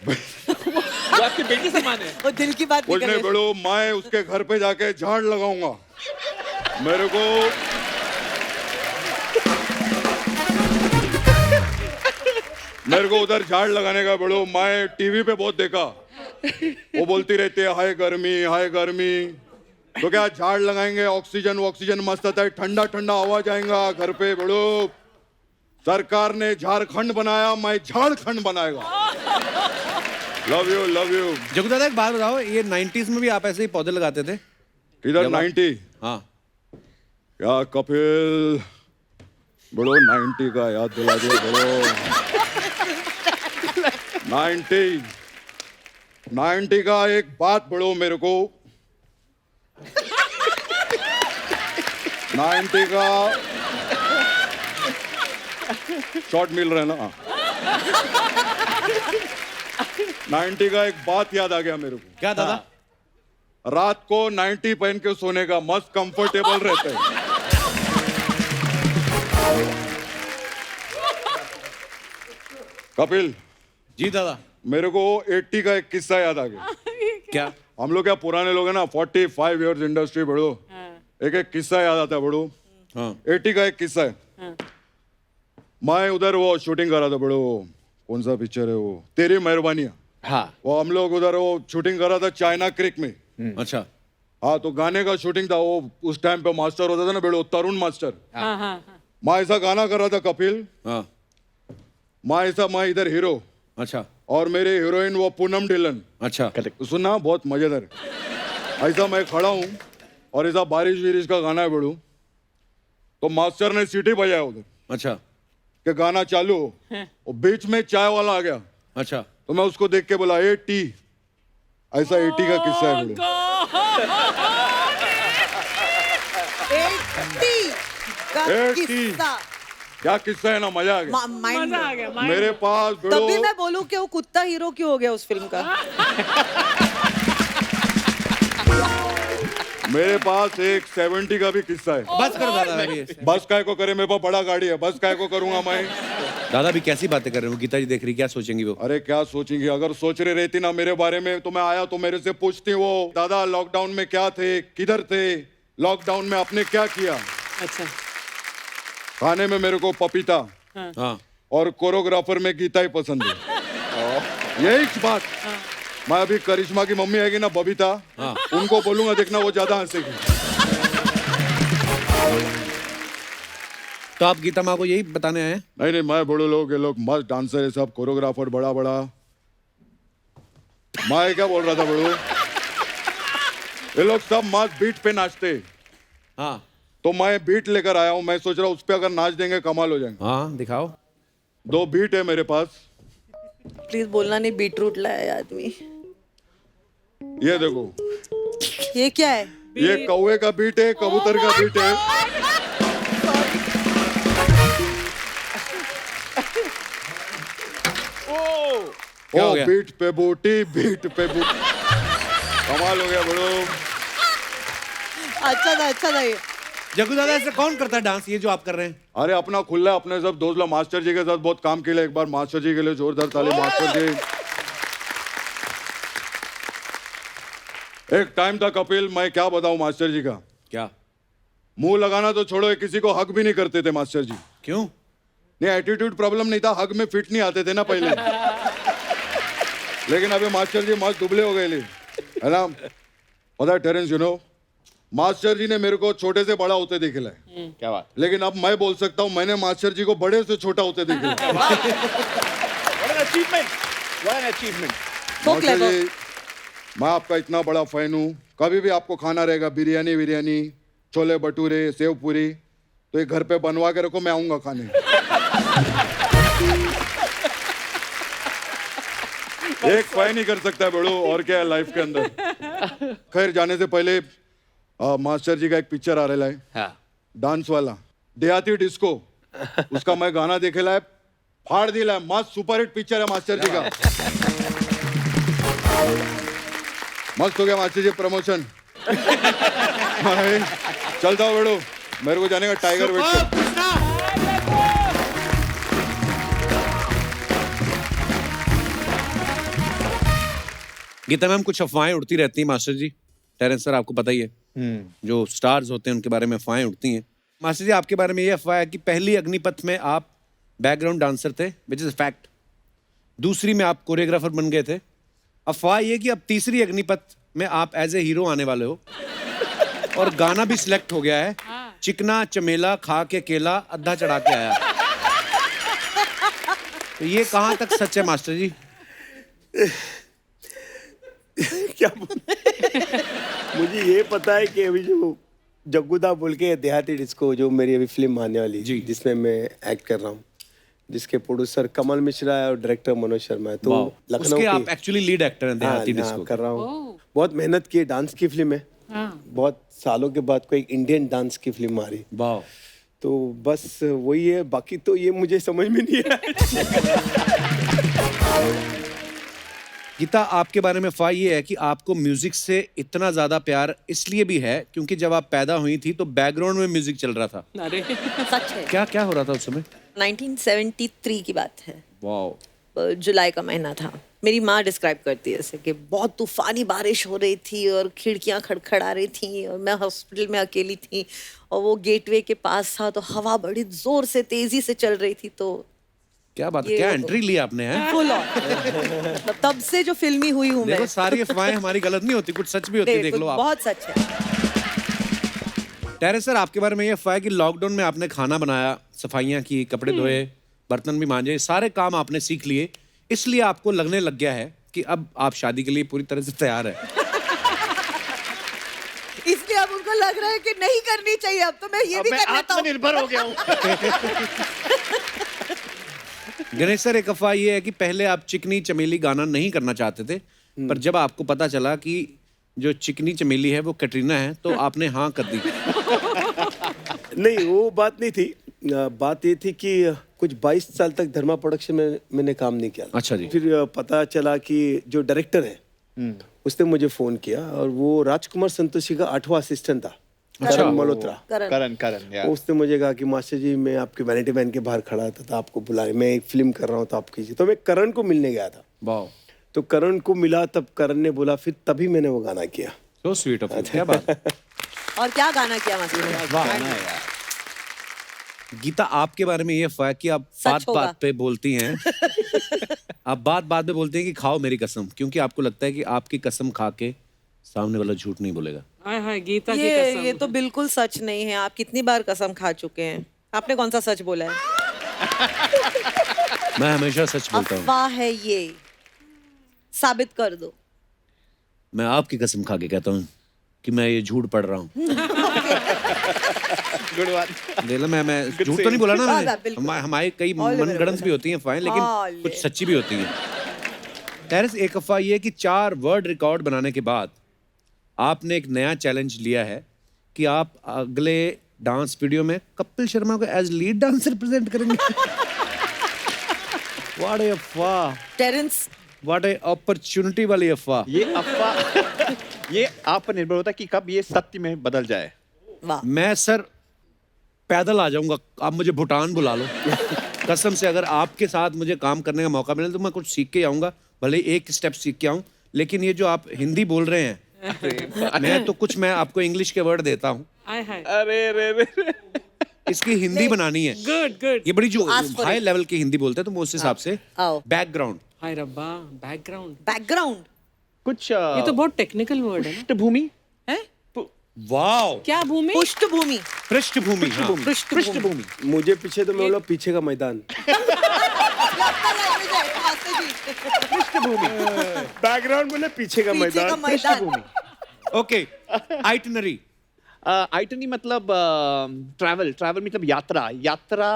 वो आपके बेटे समान है। वो दिल की बात कुछ नहीं निकल गई। बेड़ो, मैं उसके घर पे जाके झाड़ लगाऊंगा। मेरे को उधर झाड़ लगाने का बेड़ो। मैं टीवी पे बहुत देखा, वो बोलती रहती है हाय गर्मी हाय गर्मी। तो क्या झाड़ लगाएंगे, ऑक्सीजन मस्त आता है, ठंडा ठंडा हवा जाएगा घर पे बेड़ो। सरकार ने झारखंड बनाया, मैं झारखंड बनाएगा। Love you. जगू दादा एक बात बताओ, ये 90s में भी आप ऐसे ही पौधे लगाते थे? किधर 90? हाँ। क्या कपिल बड़ो 90 का याद दिला दे बड़ो। 90 का एक बात बड़ो मेरे को। 90 का शॉट मिल रहा है ना। 90 का एक बात याद आ गया मेरे को। क्या दादा? रात को 90 पहन के सोने का मस्त कंफर्टेबल रहता है। कपिल जी दादा। मेरे को 80 का एक किस्सा याद आ गया। क्या? हम लोग क्या पुराने लोग हैं ना, 45 इयर्स इंडस्ट्री बड़ो। एक किस्सा याद आता है बड़ो। हाँ। 80 का एक किस्सा है। मैं उधर वो शूटिंग कर रहा था बड़ो। कौन सा पिक्चर है वो, तेरी मेहरबानियां। हाँ वो हम लोग उधर वो शूटिंग कर रहा था चाइना क्रिक में। अच्छा। हाँ, तो गाने का शूटिंग था। वो उस टाइम पे मास्टर होता था ना बेड़ो, तरुण मास्टर। हाँ हाँ हाँ मैं ऐसा गाना कर रहा था कपिल। हाँ। मैं इधर हीरो अच्छा। और मेरे हीरोइन वो पूनम ढिल्लन। अच्छा। तो सुनना बहुत मजेदार है। ऐसा मैं खड़ा हूँ और ऐसा बारिश विरिश का गाना है बेड़ू, तो मास्टर ने सीटी बजाया उधर अच्छा। कि गाना चालू हो। और बीच में चाय वाला आ गया, अच्छा। तो मैं उसको देख के बोला 80। ऐसा 80 का किस्सा है बेड़ू। 80 का 80 किस्सा। क्या किस्सा है ना, मजा आ गया। माइंड मजा आ गया मेरे पास तब भी बेड़ो मैं बोलूं कि वो कुत्ता हीरो क्यों हो गया उस फिल्म का? मेरे पास एक 70 का भी किस्सा है। बस करो दादा अभी। बस काय को करे, मेरे पास बड़ा गाड़ी है, बस काय को करूंगा मैं। दादा भी कैसी बातें कर रहे हो? गीता जी देख रही, क्या सोचेंगी वो? अरे क्या सोचेंगी, अगर सोच रही रहती ना मेरे बारे में तो मैं आया तो मेरे से पूछती वो दादा लॉकडाउन में क्या थे, किधर थे, लॉकडाउन में आपने क्या किया। अच्छा खाने में मेरे को पपीता हाँ और कोरियोग्राफर में गीता ही पसंद है। यही बात। मैं अभी करिश्मा की मम्मी है ना बबीता, उनको बोलूंगा देखना वो ज्यादा हंसेगी। तो आप गीता माँ को यही बताने आए हैं? नहीं नहीं, मैं बड़े लोग, ये लोग मस्त डांसर है सब, कोरियोग्राफर बड़ा बड़ा। मैं क्या बोल रहा था बड़ू, ये लोग सब मस्त बीट पे नाचते, हाँ तो मैं बीट लेकर आया हूँ। मैं सोच रहा हूँ उस पे अगर नाच देंगे कमाल हो जाएंगे। हाँ दिखाओ। 2 बीट है मेरे पास, प्लीज बोलना नहीं बीटरूट लाया है आदमी। ये देखो, ये क्या है? ये कौवे का बीट है, कबूतर का बीट है। क्या हो ओ गया? बीट पे बूटी, बीट पे बूटी, कमाल हो गया बड़ो। अच्छा था ये। जग्गू दादा ऐसे कौन करता है डांस, ये जो आप कर रहे हैं? अरे अपना खुला है, अपने सब दोस्त लोग मास्टर जी के साथ बहुत काम के लिए, एक बार मास्टर जी के लिए जोरदार ताली। मास्टर जी, एक टाइम था कपिल, मैं क्या बताऊं मास्टर जी का, क्या? मुंह लगाना तो छोड़ो, किसी को हक भी नहीं करते थे मास्टर जी। क्यों? नहीं, एटीट्यूड प्रॉब्लम नहीं था, हक में फिट नहीं आते थे ना पहले। लेकिन अभी मास्टर जी मस्त दुबले हो गए है ना। पता है टेरेंस, यू नो, मास्टर जी ने मेरे को छोटे से बड़ा होते देखे है। क्या बात। लेकिन अब मैं बोल सकता हूँ मैंने मास्टर जी को बड़े से छोटा होते देखे है। What an achievement. What an achievement. So master clever. जी, मैं आपका इतना बड़ा फैन हूँ, कभी भी आपको खाना रहेगा, बिरयानी, छोले भटूरे, सेव पूरी, तो ये घर पे बनवा के रखो, मैं आऊंगा खाने। एक फैन ही कर सकता है बड़ो, और क्या है लाइफ के अंदर। खैर जाने से पहले मास्टर जी का एक पिक्चर आ रहा है, हाँ। डांस वाला, देहाती डिस्को, उसका मैं गाना देखेला है, फाड़ दिला है, मस्त सुपरहिट पिक्चर है मास्टर जी का। मस्त हो गया मास्टर जी प्रमोशन। चलता हूँ बेड़ो, मेरे को जाने का टाइगर वेट कर। गीता मैम, कुछ अफवाहें उड़ती रहती हैं मास्टर जी, टेरेंस सर आपको पता ही है, जो स्टार्स होते हैं उनके बारे में अफवाहें उड़ती हैं। मास्टर जी आपके बारे में ये अफवाह है कि पहली अग्निपथ में आप बैकग्राउंड डांसर थे, विच इज फैक्ट। दूसरी में आप कोरियोग्राफर बन गए थे। अफवाह ये कि अब तीसरी अग्निपथ में आप एज ए हीरो आने वाले हो, और गाना भी सिलेक्ट हो गया है, चिकना चमेला खा के केला अद्धा चढ़ा के आया। तो ये कहाँ तक सच है मास्टर जी? क्या मुझे ये पता है कि अभी जो जग्गूदा बोल के देहाती डिस्को, जो मेरी अभी फिल्म आने वाली जी। जिसमें मैं एक्ट कर रहा हूँ, जिसके प्रोड्यूसर कमल मिश्रा है और डायरेक्टर मनोज शर्मा है, तो वाह, लखनऊ उसके की आप एक्चुअली लीड एक्टर हैं देहाती हाँ, डिस्को। कर रहा हूँ। बहुत मेहनत की, डांस की फिल्म है, बहुत सालों के बाद कोई इंडियन डांस की फिल्म आ रही, वाह, तो बस वही है, बाकी तो ये मुझे समझ में नहीं आया। गीता आपके बारे में अफवाह ये है कि आपको म्यूजिक से इतना ज्यादा प्यार इसलिए भी है क्योंकि जब आप पैदा हुई थी तो बैकग्राउंड में म्यूजिक चल रहा था। अरे सच है। क्या क्या हो रहा था उस समय? 1973 की बात है, वाह, जुलाई का महीना था। मेरी माँ डिस्क्राइब करती है ऐसे कि बहुत तूफानी बारिश हो रही थी और खिड़कियाँ खड़खड़ा रही थी और मैं हॉस्पिटल में अकेली थी और वो गेटवे के पास था, तो हवा बड़ी जोर से तेजी से चल रही थी। तो क्या बात है, ये क्या वो- एंट्री ली आपने है? फुल ऑन तब से जो फिल्मी हुई हूँ मैं। देखो सारी अफवाहें हमारी गलत नहीं होती, कुछ सच भी होती है, देख लो आप। बहुत सच है। टेरेस सर आपके बारे में ये अफवाह है कि लॉकडाउन में आपने खाना बनाया, सफाइयाँ की, कपड़े धोए, बर्तन भी मांजे, सारे काम आपने सीख लिए, इसलिए आपको लगने लग गया है कि अब आप शादी के लिए पूरी तरह से तैयार है। इसलिए अब उनको लग रहा है कि नहीं करनी चाहिए, अब तो मैं ये भी मैं कर लेता हूँ। आत्मनिर्भर हो गया हूँ। गणेश सर, एक अफवाह ये है कि पहले आप चिकनी चमेली गाना नहीं करना चाहते थे, पर जब आपको पता चला कि जो चिकनी चमेली है वो कैटरीना है, तो आपने हाँ कर दी। नहीं, वो बात नहीं थी। बात ये थी कि कुछ 22 साल तक धर्मा प्रोडक्शन में मैंने काम नहीं किया। अच्छा जी। फिर पता चला कि जो डायरेक्टर है उसने मुझे फोन किया, और वो राजकुमार संतोषी का 8वां असिस्टेंट था। करण मल्होत्रा। करण करण या उसने मुझे कहा कि मास्टर जी मैं आपके वैनिटी वैन के बाहर खड़ा था, तो आपको बुलाए, मैं एक फिल्म कर रहा हूँ तो आप कीजिए। तो मैं करण को मिलने गया था, वाओ, तो करण को मिला, तब करण ने बोला, फिर तभी मैंने वो गाना किया। सो स्वीट ऑफ यू, क्या बात है। और क्या गाना किया मास्टर जी? वाह। गीता, आपके बारे में ये अफवाह है कि आप सच बात होगा। बात पे बोलती हैं। आप बात बात पे बोलती हैं कि खाओ मेरी कसम, क्योंकि आपको लगता है कि आपकी कसम खा के सामने वाला झूठ नहीं बोलेगा। हाय हाय गीता की कसम। ये तो बिल्कुल सच नहीं है। आप कितनी बार कसम खा चुके हैं? आपने कौन सा सच बोला है? मैं हमेशा सच बोलता हूँ। अफवाह है ये, साबित कर दो। मैं आपकी कसम खा के कहता हूँ कि मैं ये झूठ पढ़ रहा हूँ। Good one. देख लो, मैं झूठ तो नहीं बोला ना हाँ, मैंने। बिल्कुल। हमारी कई All the way मनगढ़ंत भी होती हैं अफवाहें, लेकिन All कुछ the- सच्ची भी होती हैं। टेरेस, एक अफवाह ये है कि 4 वर्ड रिकॉर्ड बनाने के बाद आपने एक नया चैलेंज लिया है कि आप अगले डांस वीडियो में कपिल शर्मा को एज लीड डांसर प्रेजेंट करेंगे। व्हाट ए अफवाह, टेरेंस, व्हाट ए अपॉर्चुनिटी वाली अफवाह। ये अफवाह ये आप पर निर्भर होता है कि कब ये सत्य में बदल जाए। वाह। मैं सर पैदल आ जाऊंगा, आप मुझे भूटान बुला लो। कसम से, अगर आपके साथ मुझे काम करने का मौका मिले तो मैं कुछ सीख के आऊंगा, भले एक स्टेप सीख के आऊं। लेकिन ये जो आप हिंदी बोल रहे हैं, मैं आपको इंग्लिश के वर्ड देता हूँ, हाय हाय। अरे रे रे इसकी हिंदी बनानी है। Good good. ये बड़ी जो Ask for high it. Level की हिंदी बोलते हैं, तो मैं उस हिसाब से आओ। बैकग्राउंड। हाय रब्बा, बैकग्राउंड। बैकग्राउंड। कुछ ये तो बहुत टेक्निकल वर्ड है ना। पृष्ठभूमि है? वाओ, क्या भूमि? पृष्ठभूमि। पृष्ठभूमि। हाँ। पृष्ठभूमि मुझे पीछे तो मैं बोला पीछे का मैदान। बैकग्राउंड बोले पीछे का पीछे का मैदान। मैदान। Okay, itinerary. आइटनी मतलब ट्रैवल ट्रैवल मतलब यात्रा यात्रा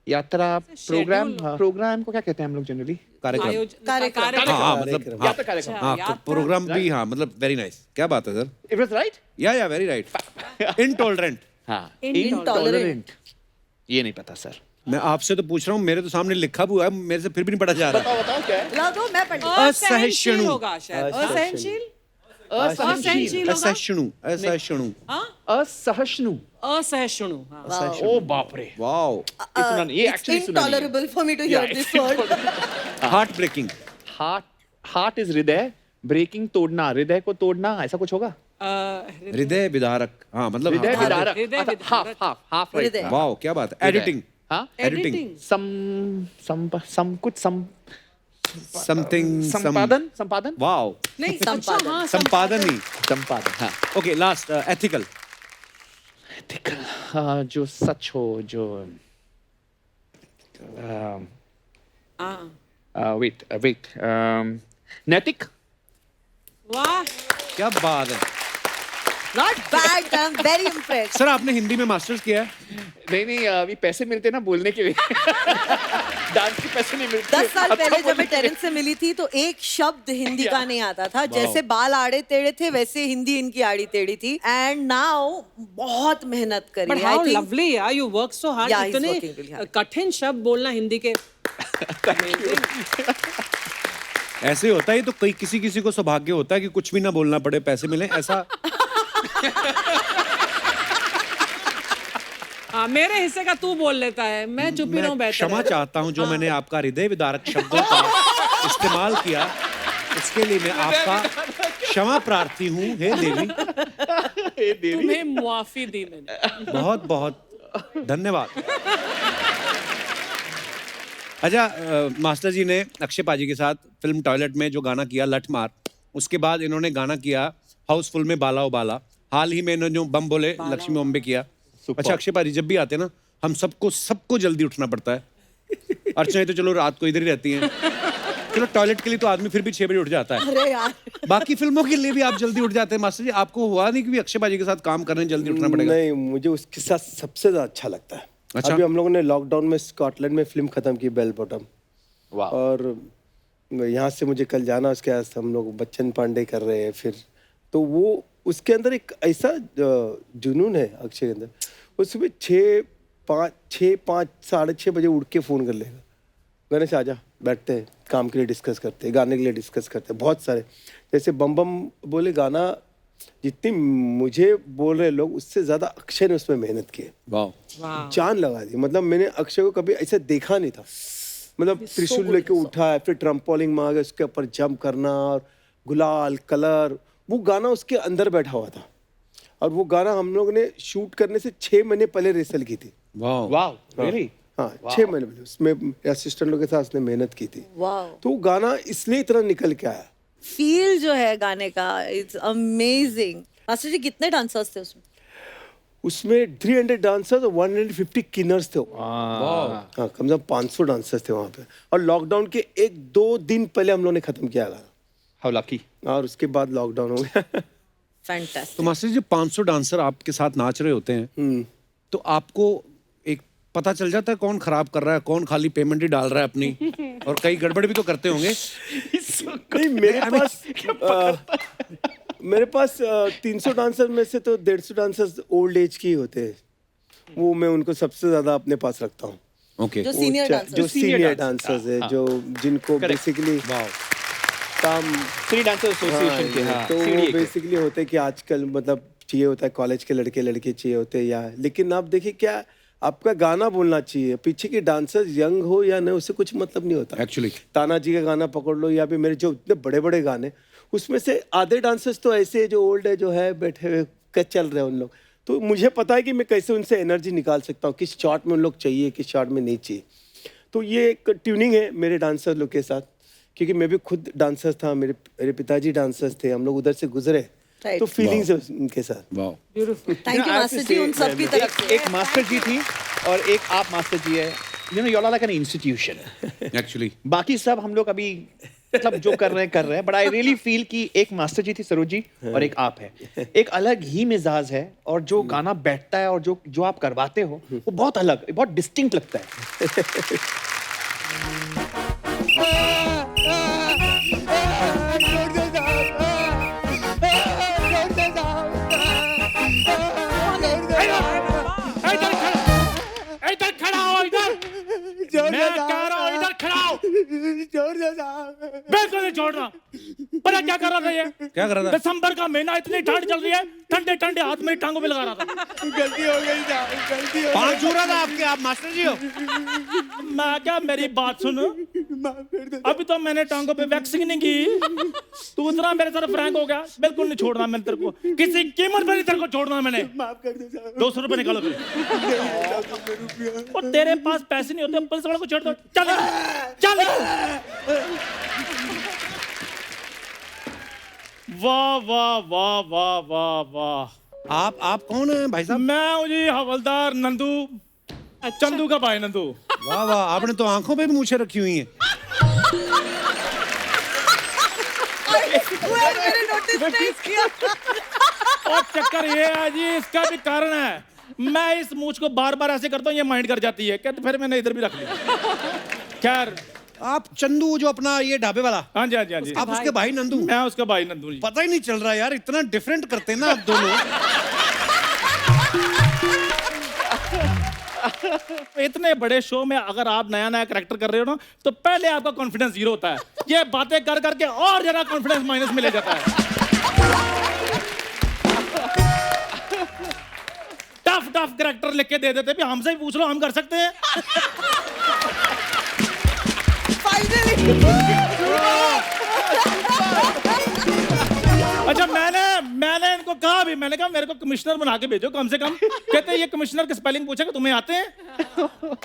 यात्रा प्रोग्राम schedule। प्रोग्राम को क्या कहते हैं हम लोग जनरली? कार्यक्रम। कार्यक्रम। हाँ, मतलब यात्रा कार्यक्रम। हाँ, तो प्रोग्राम भी, हाँ, मतलब वेरी नाइस। क्या बात है सर। It was right. या वेरी राइट। इनटॉलरेंट। हाँ, Intolerant। ये नहीं पता सर। मैं आपसे तो पूछ रहा हूँ, मेरे तो सामने लिखा हुआ है, मेरे से फिर भी नहीं पढ़ा जा रहा। बताओ क्या है? ला दो, मैं पढ़ लूं। असहिष्णु होगा शायद। असहनशील। असहनशील होगा। असहिष्णु, असहिष्णु। असहिष्णु। असहिष्णु। हाँ। ओ बाप रे, वाओ, इतना नहीं, ये It's एक्चुअली सुना नहीं है। intolerable for me to hear Yeah, this word. Heart breaking. Heart is हृदय, ब्रेकिंग तोड़ना, हृदय को तोड़ना, ऐसा कुछ होगा? हृदय विदारक। हाँ, मतलब हृदय हाँ, विदारक। हृदय हाफ विदारक। Half half right. हृदय। वाओ, क्या बात है। एडिटिंग। हाँ, एडिटिंग। सम कुछ समथिंग, संपादन संपादन वाओ, नहीं, संपादन। अच्छा, हाँ, संपादन ही। संपादन। हाँ, ओके, लास्ट, एथिकल। एथिकल, हाँ, जो सच हो, जो हाँ। वेट नैतिक। वाह। क्या बात है Not bad. I'm very impressed. Sir. आपने हिंदी में मास्टर्स किया है? नहीं अभी पैसे मिलते ना बोलने के लिए। डांस के पैसे नहीं मिलते। 10 साल अच्छा पहले जब बोलने मैं के लिए। टेरेंस से मिली थी तो एक शब्द हिंदी का नहीं आता था। जैसे बाल आड़े टेढ़े थे वैसे हिंदी इनकी आड़ी टेढ़ी थी। एंड नाउ बहुत मेहनत करी But है। how I think- lovely यार, you work so hard। Yeah, he's इतने working really hard. कठिन शब्द बोलना हिंदी के। ऐसे होता है, तो कई किसी को सौभाग्य होता है कि कुछ भी ना बोलना पड़े, पैसे मिले, ऐसा। हाँ, मेरे हिस्से का तू बोल लेता है, मैं चुप ही रहूं मैं बेहतर क्षमा है। चाहता हूं जो मैंने आपका हृदय विदारक शब्दों का इस्तेमाल किया, इसके लिए मैं आपका क्षमा प्रार्थी हूँ। हे देवी, तुम्हें मुआफी दी मैंने। बहुत बहुत धन्यवाद। अच्छा, मास्टर जी ने अक्षय पाजी के साथ फिल्म टॉयलेट में जो गाना किया लठ मार, उसके बाद इन्होंने गाना किया हाउसफुल में बाला ओ बाला। हाल ही में इन्होंने जो बम बोले लक्ष्मी बॉम्बे किया। अच्छा, अक्षय पाजी जब भी आते हैं ना, हम सबको जल्दी उठना पड़ता है। अर्चना तो चलो रात को इधर ही रहती हैं, चलो टॉयलेट के लिए तो आदमी फिर भी 6 बजे उठ जाता है। अरे यार, बाकी फिल्मों के लिए भी आप जल्दी उठ जाते हैं। मास्टर जी, आपको हुआ नहीं कि अक्षय पाजी के साथ काम करने जल्दी उठना पड़ेगा? नहीं, मुझे उसके साथ सबसे ज्यादा अच्छा लगता है। अच्छा। अभी हम लोगों ने लॉकडाउन में स्कॉटलैंड में फिल्म खत्म की, बेल बॉटम। वाह। और यहाँ से मुझे कल जाना, उसके बाद हम लोग बच्चन पांडे कर रहे हैं। फिर तो वो उसके अंदर एक ऐसा जुनून है अक्षय के अंदर। वो सुबह 6, 5, 6:30 बजे उठ के फ़ोन कर लेगा, गणेश आजा, बैठते हैं, काम के लिए डिस्कस करते हैं, गाने के लिए डिस्कस करते हैं। बहुत सारे, जैसे बम बम बोले गाना जितनी मुझे बोल रहे लोग उससे ज्यादा अक्षय ने उसमें मेहनत की है, वाह जान लगा दी। मतलब मैंने अक्षय को कभी ऐसे देखा नहीं था। मतलब त्रिशूल लेके उठा है, फिर ट्रम्पोलिंग मार उसके ऊपर जंप करना, और गुलाल कलर, वो गाना उसके अंदर बैठा हुआ था। और वो गाना हम लोग ने शूट करने से 6 महीने पहले रिहर्सल की थी। वाह वाह रियली हाँ 6 महीने पहले उसमें असिस्टेंट लोग के साथ उसने मेहनत की थी। वाओ, तो वो गाना इसलिए इतना निकल के आया। फील जो है गाने का, इट्स अमेजिंग। मास्टर जी कितने डांसर्स थे उसमें? उसमें 300 डांसर्स और 150 किनर्स थे। हाँ कम से कम 500 डांसर्स थे वहाँ पे। और लॉकडाउन के 1-2 दिन पहले हम लोगों ने खत्म किया गाना, हाउ लकी। और उसके बाद लॉकडाउन हो गया। फैंटास्टिक। तो मास्टर जी 500 डांसर आपके साथ नाच रहे होते हैं, तो आपको एक पता चल जाता है कौन खराब कर रहा है, कौन खाली पेमेंट ही डाल रहा है अपनी, और कई गड़बड़ भी तो करते होंगे। नहीं मेरे पास 300 डांसर में से तो 150 डांसर्स ओल्ड एज की होते हैं। वो मैं उनको सबसे ज्यादा अपने पास रखता हूँ। ओके जो सीनियर जो डांसर्स। सीनियर डांसर्स है, जो जिनको बेसिकली काम श्री डांसर एसोसिएशन के हाँ तो CDA वो के। बेसिकली होते हैं कि आजकल मतलब चाहिए होता है कॉलेज के लड़के लड़के चाहिए होते हैं, या लेकिन आप देखिए क्या आपका गाना बोलना चाहिए, पीछे के डांसर्स यंग हो या नहीं उससे कुछ मतलब नहीं होता। एक्चुअली ताना जी का गाना पकड़ लो, या भी मेरे जो इतने बड़े बड़े गाने, उसमें से आधे डांसर्स तो ऐसे है जो ओल्ड है, जो है बैठे हुए चल रहे हैं उन लोग। तो मुझे पता है कि मैं कैसे उनसे एनर्जी निकाल सकता हूँ, किस शॉट में उन लोग चाहिए, किस शॉट में नहीं चाहिए। तो ये एक ट्यूनिंग है मेरे डांसर लोग के साथ, क्योंकि मैं भी खुद डांसर था, मेरे पिताजी डांसर्स थे, हम लोग उधर से गुजरे। Right. तो फीलिंग्स है उनके साथ। वाह थैंक यू मास्टर जी उन सब की तरफ से। एक मास्टर जी थी और एक आप मास्टर जी है। You know you are like an institution. Actually बाकी सब हम लोग अभी मतलब जो कर रहे हैं बट आई रियली फील कि एक मास्टर जी थी सरोज जी और एक आप है। एक अलग ही मिजाज है, और जो गाना बैठता है और जो आप करवाते हो वो बहुत अलग, बहुत डिस्टिंक्ट लगता है। इधर खड़ा हो, इधर मैं कह रहा हूँ इधर खड़ा हो। बिल्कुल नहीं छोड़ रहा। पता क्या कर रहा था ये? क्या कर रहा था? दिसंबर का महीना, इतनी ठंड चल रही है, ठंडे ठंडे हाथ में टांगों पे लगा रहा था। गलती हो गई, गलती हो पांच छू रहा था आपके, आप मास्टर जी हो। मैं क्या, मेरी बात सुन, अभी तो मैंने टांगों पे वैक्सिंग नहीं की, तू उतना मेरे साथ फ्रैंक हो गया। बिल्कुल नहीं छोड़ना मैंने तेरे को, किसी कीमत पर नहीं तेरे को छोड़ना मैंने। माफ कर दो साहब। 200 रुपए निकालो फिर। और तेरे पास पैसे नहीं होते, पुलिस वालों को छोड़ दो। चल चल। वाह वाह वाह वाह वाह वाह। आप कौन है भाई साहब? मैं हूँ जी हवलदार नंदू, चंदू का भाई नंदू। वाह वाह, आपने तो आंखों पे भी मूछें रखी हुई हैं। मैंने नोटिस नहीं किया। और चक्कर ये है जी, इसका भी कारण है, मैं इस मूछ को बार बार ऐसे करता हूँ, ये माइंड कर जाती है, कहते फिर मैंने इधर भी रख लिया। खैर आप चंदू जो अपना ये ढाबे वाला, हाँ जी हाँ जी हाँ जी, आप उसके भाई नंदू? मैं उसका भाई नंदू जी। पता ही नहीं चल रहा यार, इतना डिफरेंट करते हैं ना आप दोनों। इतने बड़े शो में अगर आप नया नया कैरेक्टर कर रहे हो ना, तो पहले आपका कॉन्फिडेंस जीरो होता है। ये बातें कर करके और जरा कॉन्फिडेंस माइनस में ले जाता है। टफ टफ कैरेक्टर लिख के दे देते भी, हमसे ही पूछ लो, हम कर सकते हैं। अच्छा मैंने इनको कहा भी, मैंने कहा मेरे को कमिश्नर बना के भेजो कम से कम। कहते ये कमिश्नर के स्पेलिंग पूछेगा, तुम्हें आते हैं?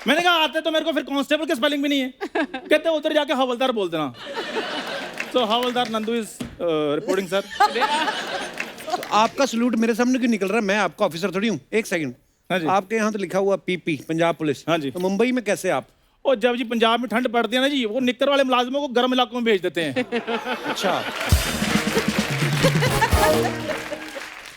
मैंने कहा आते तो मेरे को फिर कांस्टेबल के स्पेलिंग भी नहीं है। कहते उधर जाके हवलदार बोल देना। तो हवलदार नंदू इज रिपोर्टिंग सर। तो आपका सलूट मेरे सामने क्यों निकल रहा है? मैं आपका ऑफिसर थोड़ी हूँ। एक सेकंड, हाँ जी। आपके यहाँ तो लिखा हुआ पीपी, पंजाब पुलिस। हाँ जी। तो मुंबई में कैसे आप? और जब जी पंजाब में ठंड पड़ती है ना जी, वो निक्कर वाले मुलाजिमों को गर्म इलाकों में भेज देते हैं। अच्छा।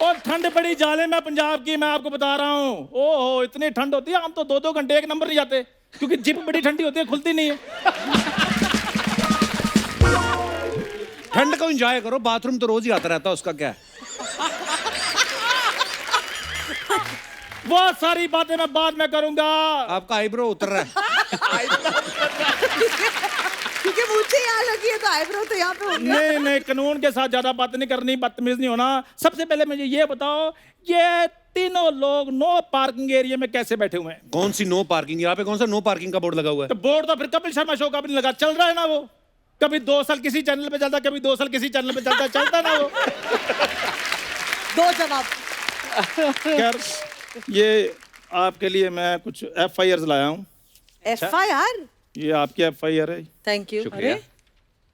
और ठंड बड़ी जालिम है पंजाब की, मैं आपको बता रहा हूँ। ओहो इतनी ठंड होती है, हम तो 2-2 घंटे एक नंबर नहीं जाते, क्योंकि जिप बड़ी ठंडी होती है, खुलती नहीं है। ठंड को एंजॉय करो, बाथरूम तो रोज ही आता रहता है, उसका क्या है? वो सारी बातें मैं बाद में करूंगा। आपका आईब्रो उतर रहा है। क्योंकि मुझे यहाँ लगी है तो आईब्रो तो यहाँ पे हो गया। नहीं नहीं, कानून के साथ ज्यादा बात नहीं करनी, बदतमीज नहीं होना। सबसे पहले मुझे ये बताओ, ये तीनों लोग नो पार्किंग एरिया में कैसे बैठे हुए हैं? कौन सी नो पार्किंग? यहाँ पे कौन सा नो पार्किंग का बोर्ड लगा हुआ है? तो बोर्ड तो फिर कपिल शर्मा शो का भी नहीं लगा, चल रहा है ना वो। कभी 2 साल किसी चैनल पे चलता, कभी 2 साल किसी चैनल पे चलता, चलता ना वो। 2 जवाब। खैर, ये आपके लिए मैं कुछ FIRs लाया हूँ। FIR? ये आपकी FIR है, थैंक यू। शुक्रिया।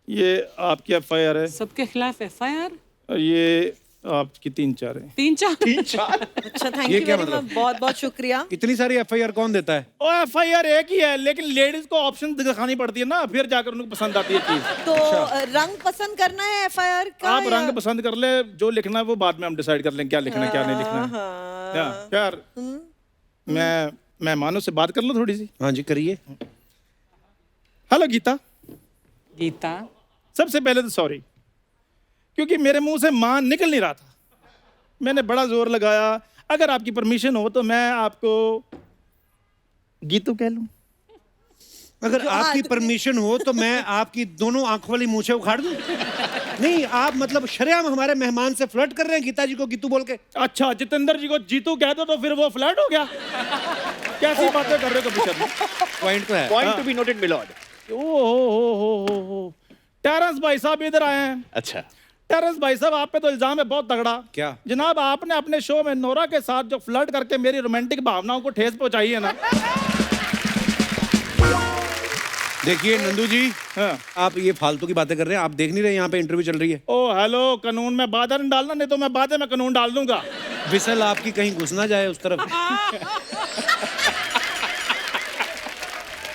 ये आपकी FIR है, सबके खिलाफ FIR? और ये आपकी 3-4 है। 3-4? अच्छा, थैंक ये यू क्या वेरी मतलब? मच, बहुत बहुत शुक्रिया। इतनी सारी FIR कौन देता है? ओ FIR एक ही है, लेकिन लेडीज को ऑप्शन दिखानी पड़ती है ना, फिर जाकर उनको पसंद आती है चीज। तो रंग पसंद करना है FIR का? आप रंग पसंद कर ले, जो लिखना है वो बाद में हम डिसाइड कर लेंगे क्या लिखना है क्या नहीं लिखना है। यार मैं मेहमानों से बात कर लूं थोड़ी सी। हाँ जी, करिए। हेलो गीता, गीता? सबसे पहले तो सॉरी, क्योंकि मेरे मुंह से मान निकल नहीं रहा था। मैंने बड़ा जोर लगाया। अगर आपकी परमिशन हो तो मैं आपको गीतू कह लूं? अगर आपकी परमिशन हो तो मैं आपकी दोनों आंखों वाली मूछें उखाड़ दूं? नहीं, आप मतलब शरेआम हमारे मेहमान से फ्लर्ट कर रहे हैं, गीता जी को गीतू बोल के। अच्छा, जितेंद्र जी को जीतू कह दो तो फिर वो फ्लर्ट हो गया? कैसी बातें कर रहे हो कभी शर्मा? पॉइंट तो है। Point to be noted milord. ओ टेरेंस भाई साहब इधर आए हैं। अच्छा, टेरेंस भाई साहब, आप पे तो इल्जाम है बहुत तगड़ा। क्या? जनाब, आपने अपने शो में नोरा के साथ जो फ्लर्ट करके मेरी रोमांटिक भावनाओं को ठेस पहुंचाई है ना। देखिए नंदू जी, हाँ। आप ये फालतू की बातें कर रहे हैं। आप देख नहीं रहे यहाँ पे इंटरव्यू चल रही है? ओ हेलो, कानून में बाधा नहीं डालना, नहीं तो मैं बाधे में कानून डाल दूंगा। विसल आपकी कहीं घुस ना जाए उस तरफ।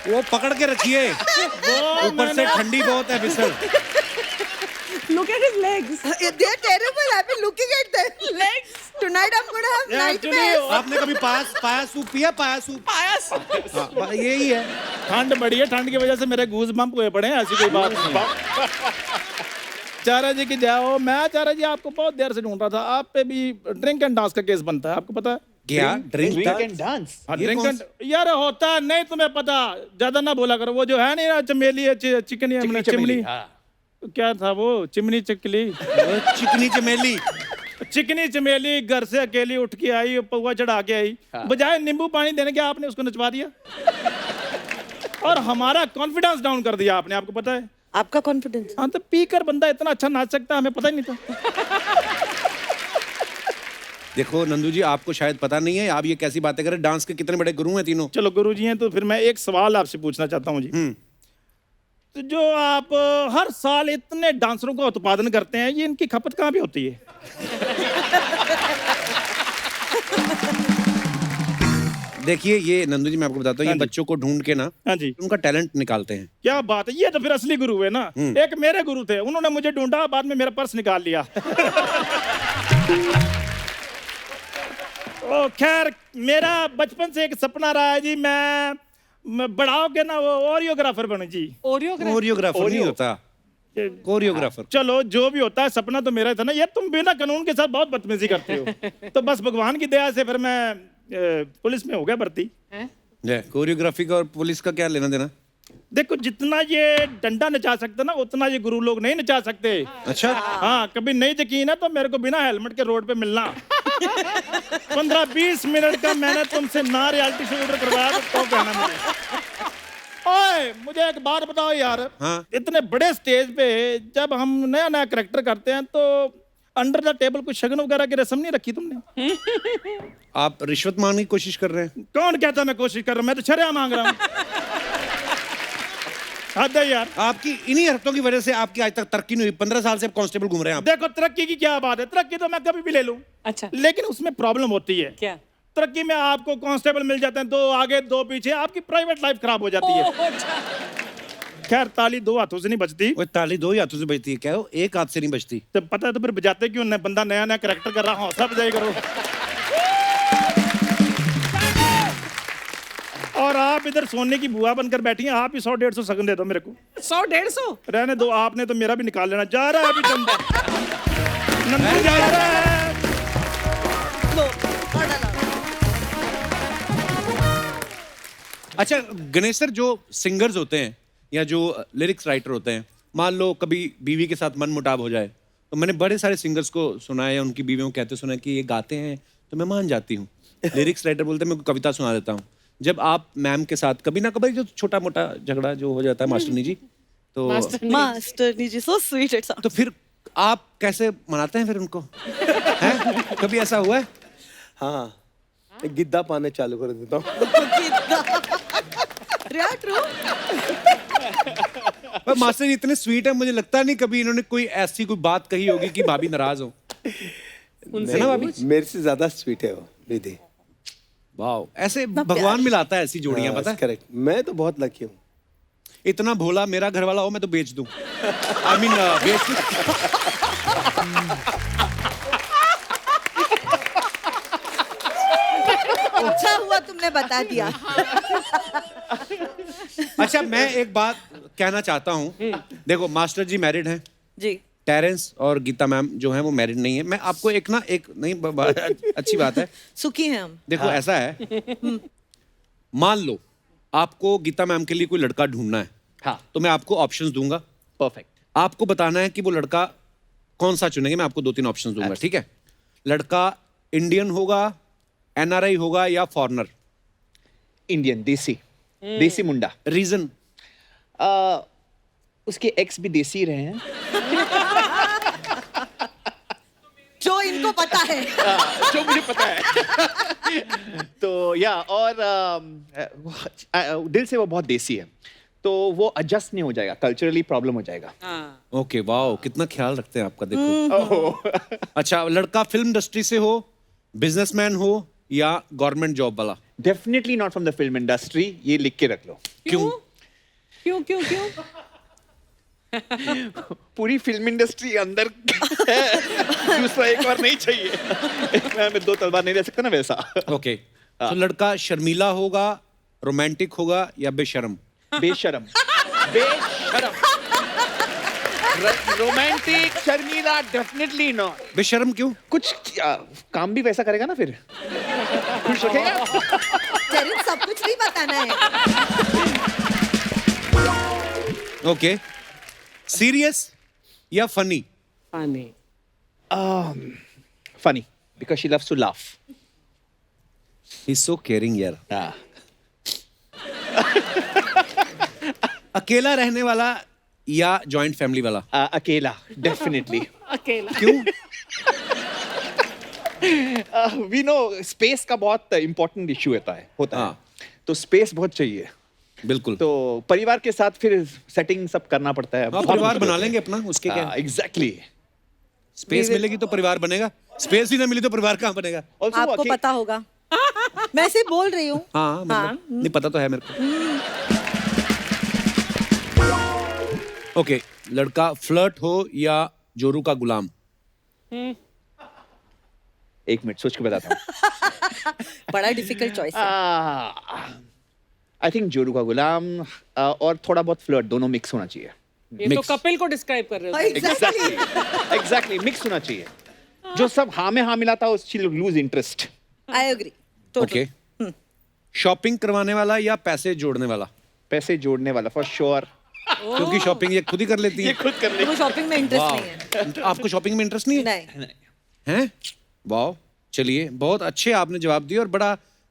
वो पकड़ के रखिए, ऊपर से ठंडी बहुत है whistle. Look at his legs. They are terrible. I've been looking at their legs. Tonight I'm going to have nightmares. आपने कभी पाया सूप पिया? पाया सूप? पायस? हाँ, यही है। ठंड बड़ी है, ठंड की वजह से मेरे गूज बम्प हुए पड़े हैं, ऐसी कोई बात नहीं। चारा जी की जाओ, मैं चारा जी आपको बहुत देर से ढूंढ रहा था। आप पे भी ड्रिंक एंड डांस का केस बनता है, आपको पता है? क्या ड्रिंक ड्रिंक एंड डांस? हाँ, ये ड्रिंक कौन एंड यार होता है, नहीं तुम्हें पता, ज्यादा ना बोला करो। वो जो है नहीं ना, चमेली है, चिकनी चिमनी, क्या था वो? चिमनी चिकली, चिकनी चमेली। चिकनी चमेली घर से अकेली उठ के आई, पौवा चढ़ा के आई, बजाय नींबू पानी देने के आपने उसको नचवा दिया और हमारा कॉन्फिडेंस डाउन कर दिया आपने, आपको पता है? आपका कॉन्फिडेंस? हाँ, तो पीकर बंदा इतना अच्छा नाच सकता है, हमें पता ही नहीं था। देखो नंदू जी, आपको शायद पता नहीं है, आप ये कैसी बातें कर रहे हैं। डांस के कितने बड़े गुरु हैं तीनों। चलो गुरु जी हैं तो फिर मैं एक सवाल आपसे पूछना चाहता हूँ जी। तो जो आप हर साल इतने डांसरों का उत्पादन करते हैं, ये इनकी खपत कहाँ पे होती है? देखिए ये नंदू जी, मैं आपको बताता हूँ, ये हाँ जी। बच्चों को ढूंढ के ना हाँ जी, उनका टैलेंट निकालते हैं। क्या बात है, ये तो फिर असली गुरु है ना। एक मेरे गुरु थे, उन्होंने मुझे ढूंढा, बाद में मेरा पर्स निकाल लिया। ओ खैर, मेरा बचपन से एक सपना रहा है जी, मैं बड़ा होके ना वो ओरियोग्राफर बनूं जी। कोरियोग्राफर नहीं होता, कोरियोग्राफर। चलो जो भी होता है, सपना तो मेरा था ना। ये तुम बिना कानून के साथ बहुत बदतमीजी करते हो। तो बस भगवान की दया से फिर मैं पुलिस में हो गया भर्ती। कोरियोग्राफी का और पुलिस का क्या लेना देना? देखो, जितना ये डंडा नचा सकते ना, उतना ये गुरु लोग नहीं नचा सकते। अच्छा, हाँ, कभी नहीं यकीन है तो मेरे को बिना हेलमेट के रोड पे मिलना। 15-20 मिनट का मैंने तुमसे ना रियलिटी शो ऑर्डर करवाया तो कहना मुझे। ओए, मुझे एक बात बताओ यार। हाँ? इतने बड़े स्टेज पे जब हम नया नया कैरेक्टर करते हैं तो अंडर द टेबल कुछ शगन वगैरह की रस्म नहीं रखी तुमने? आप रिश्वत मांगने की कोशिश कर रहे हैं? कौन कहता मैं कोशिश कर रहा हूँ? मैं तो छरिया मांग रहा हूँ। हद है यार। आपकी इन्हीं हरकतों की वजह से आपकी आज तक तरक्की नहीं हुई। 15 साल से आप कांस्टेबल घूम रहे हैं आप। देखो, तरक्की की क्या बात है, तरक्की तो मैं कभी भी ले लूं। अच्छा, लेकिन उसमें प्रॉब्लम होती है। क्या? तरक्की में आपको कांस्टेबल मिल जाते हैं, 2 आगे 2 पीछे, आपकी प्राइवेट लाइफ खराब हो जाती है। खैर, ताली 2 हाथों से नहीं बजती। वो ताली 2 ही हाथों से बजती है, क्या हो? एक हाथ से नहीं बजती। तो पता है तो फिर बजाते क्यों? बंदा नया नया कैरेक्टर कर रहा, हौसला बजाई करो। और आप इधर सोने की बुआ बनकर बैठी हैं, आप ही 100-150 शगन दे दो मेरे को। 100-150? रहने दो, आपने तो मेरा भी निकाल लेना। जा रहा है अभी चंदा, नंदू जा रहा है। लो, और डालो। अच्छा गणेश सर, जो सिंगर्स होते हैं या जो लिरिक्स राइटर होते हैं, मान लो कभी बीवी के साथ मन मुटाव हो जाए, तो मैंने बड़े सारे सिंगर्स को सुना है या उनकी बीवियों को कहते सुना है कि ये गाते हैं तो मैं मान जाती हूँ। लिरिक्स राइटर बोलते हैं मैं कविता सुना देता हूँ। जब आप मैम के साथ कभी ना कभी जो छोटा मोटा झगड़ा जो हो जाता है मास्टरनी जी, तो master ji so sweet it तो फिर आप कैसे मनाते हैं फिर उनको? हैं? कभी ऐसा हुआ है? हाँ, एक गिद्दा पाने चालू कर देता हूँ। पर मास्टर जी इतने स्वीट है, मुझे लगता नहीं कभी इन्होंने कोई ऐसी कोई बात कही होगी कि भाभी नाराज हो। है ना भाभी? मेरे से ज्यादा स्वीट है वो विधि। वाह, ऐसे भगवान मिलाता है ऐसी जोड़ियां, पता है? करेक्ट, मैं तो बहुत लकी हूँ। इतना भोला मेरा घर वाला हो मैं तो बेच दूं। आई मीन बेच अच्छा हुआ तुमने बता दिया। अच्छा, मैं एक बात कहना चाहता हूँ। देखो, मास्टर जी मैरिड हैं, जी टेरेंस और गीता मैम जो हैं वो मैरिड नहीं है। मैं आपको एक नहीं अच्छी बात है। सुखी हैं हम। देखो ऐसा है, मान लो आपको गीता मैम के लिए कोई लड़का ढूंढना है, हाँ, तो मैं आपको ऑप्शंस दूंगा। परफेक्ट। आपको बताना है कि वो लड़का कौन सा चुनेंगे। मैं आपको 2-3 ऑप्शंस दूंगा, ठीक है? लड़का इंडियन होगा, एनआरआई होगा या फॉरेनर? इंडियन, देसी मुंडा। रीजन? उसके एक्स भी देसी रहे हैं। जो इनको पता है। जो मुझे पता है। तो या और दिल से वो बहुत देसी है, तो वो एडजस्ट नहीं हो जाएगा, कल्चरली प्रॉब्लम हो जाएगा। ओके, वाह, कितना ख्याल रखते हैं आपका। देखो अच्छा, लड़का फिल्म इंडस्ट्री से हो, बिजनेसमैन हो या गवर्नमेंट जॉब वाला? Definitely not from the film industry, ये लिख के रख लो। क्यों क्यों क्यों क्यों? पूरी फिल्म इंडस्ट्री अंदर है, दूसरा एक और नहीं चाहिए। मैं 2 तलवार नहीं ले सकता ना वैसा। ओके, तो लड़का शर्मीला होगा, रोमांटिक होगा या बेशर्म? बेशरम। रोमांटिक, शर्मीला, डेफिनेटली नॉट। बेशर्म क्यों? कुछ काम भी वैसा करेगा ना, फिर खुश रखेगा। तेरे सब कुछ नहीं बताना है। ओके, सीरियस या फनी? पानी। Funny, because she loves to laugh. He's so caring यार। हाँ। अकेला रहने वाला या जॉइंट फैमिली वाला? अकेला, डेफिनेटली। अकेला। क्यों? वी नो स्पेस का बहुत इंपॉर्टेंट इश्यू होता है। हाँ। तो स्पेस बहुत चाहिए। बिल्कुल। तो परिवार के साथ फिर सेटिंग सब करना पड़ता है। आप परिवार बना लेंगे अपना, उसके क्या? एग्जैक्टली। स्पेस मिलेगी तो परिवार बनेगा, स्पेस ही ना मिली तो परिवार कहाँ बनेगा? आपको पता होगा। मैं ऐसे बोल रही हूँ। हाँ, मतलब नहीं पता तो है मेरे को। ओके, लड़का फ्लर्ट हो या जोरू का गुलाम? 1 मिनट सोच के बताता हूँ। बड़ा डिफिकल्ट चॉइस है। आई थिंक जोरू का गुलाम और थोड़ा बहुत फ्लर्ट, दोनों मिक्स होना चाहिए। ये तो कपिल को डिस्क्राइब कर रहे हो। एग्जैक्टली मिक्स होना चाहिए। जो सब हाँ में हाँ मिलाता है उसकी lose interest. I agree. Okay, shopping करवाने वाला या पैसे जोड़ने वाला? पैसे जोड़ने वाला फॉर श्योर। क्योंकि शॉपिंग ये खुद ही कर लेती है। खुद कर ले। मुझे शॉपिंग में इंटरेस्ट नहीं है। आपको शॉपिंग में इंटरेस्ट नहीं है? नहीं। हैं? वाह, चलिए, बहुत अच्छे आपने जवाब दिए और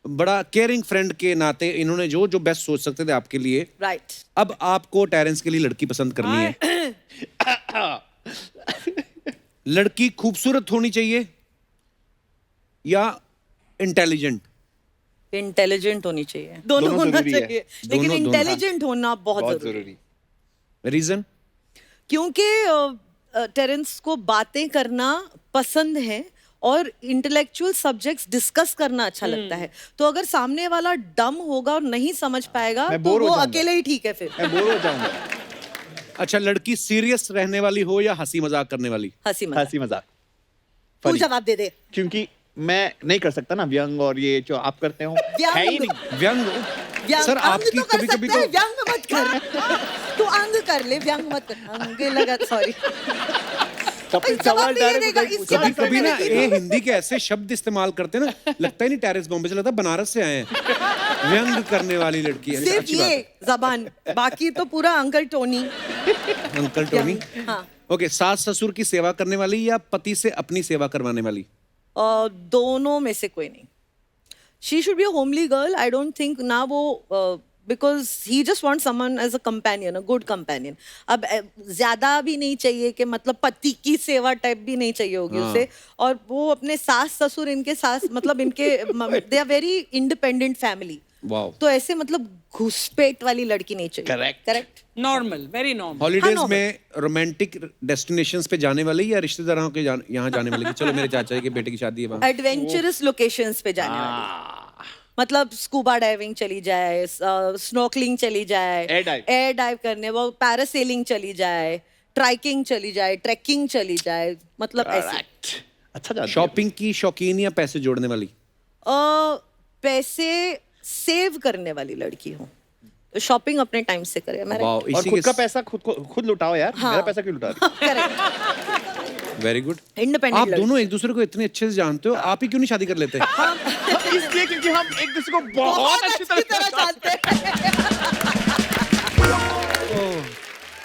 बड़ा केयरिंग फ्रेंड के नाते इन्होंने जो बेस्ट सोच सकते थे आपके लिए। राइट। अब आपको टेरेंस के लिए लड़की पसंद करनी है। लड़की खूबसूरत होनी चाहिए या इंटेलिजेंट? इंटेलिजेंट होनी चाहिए। दोनों होना जरूरी है। चाहिए, लेकिन दोनों, इंटेलिजेंट होना बहुत जरूरी है। रीजन? क्योंकि टेरेंस को बातें करना पसंद है और इंटेलेक्चुअल सब्जेक्ट्स डिस्कस करना अच्छा लगता है। तो अगर सामने वाला डम होगा और नहीं समझ पाएगा मैं तो बोर हो वो जाऊंगा। अकेले ही ठीक है फिर। मैं बोर हो जाऊंगा। अच्छा, लड़की सीरियस रहने वाली हो या हंसी मजाक करने वाली? हंसी मजाक। हंसी मजाक। तू Funny. जवाब दे दे। क्योंकि मैं नहीं कर सकता ना व्यंग और ये जो आप करते हो। व्यंग। है ही नहीं। व्यंग? व्यंग सर, अंग आपकी तो कर कभी-कभी सकता है, तो व्यंग मत कर। तू अंग कर ले, व्यंग मत कर। अंग लगा, सॉरी। कपिल जवाब सवाल भी ये डायरेक्ट देगा, उधर ही इसके पूछा। कभी बाद कभी ना मैंने ये हिंदी के ऐसे शब्द इस्तेमाल करते हैं ना, लगता ही नहीं टेरेस बॉम्बे से, लगता है बनारस से आए हैं। व्यंग करने वाली लड़की है। सिर्फ अच्छी बात ये है। जबान, बाकी तो पूरा अंकल टोनी। Uncle Tony. हाँ। ओके, सास ससुर की सेवा करने वाली या पति से अपनी सेवा करवाने वाली? दोनों में से कोई नहीं. She should be a homely girl. I don't think ना वो because he just wants someone as a companion, a good companion. अब ज्यादा भी नहीं चाहिए कि मतलब पति की सेवा टाइप भी नहीं चाहिए होगी उसे. और वो अपने सास ससुर इनके सास मतलब इनके they are very independent family. Wow. तो ऐसे मतलब घुसपैठ वाली लड़की नहीं चाहिए. Correct. Correct. Normal, very normal. Holidays हाँ, में रोमांटिक डेस्टिनेशंस पे जाने वाली या रिश्तेदारों के यहाँ जाने वाली कि चलो मेरे चाचा जी के बेटे की शादी है वहाँ? एडवेंचरस लोकेशंस पे जाने वाली. मतलब स्कूबा डाइविंग चली जाए, स्नॉर्कलिंग चली जाए, एयर डाइव करने, वो पैरासेलिंग चली जाए, ट्राइकिंग चली जाए, ट्रैकिंग चली जाए, मतलब ऐसे. अच्छा जानती है. शॉपिंग की शौकीन या पैसे जोड़ने वाली? पैसे सेव करने वाली लड़की हूँ. शॉपिंग अपने टाइम से करे. वाओ, और इसी खुद का के पैसा खुद लुटाओ यार. हाँ. मेरा पैसा क्यों लुटा रही? करेक्ट. Very good. Independent आप लड़की. दोनों एक दूसरे को इतने अच्छे से जानते हो, आप ही क्यों नहीं शादी कर लेते? इसलिए क्योंकि हम एक दूसरे को बहुत अच्छी तरह जानते हैं.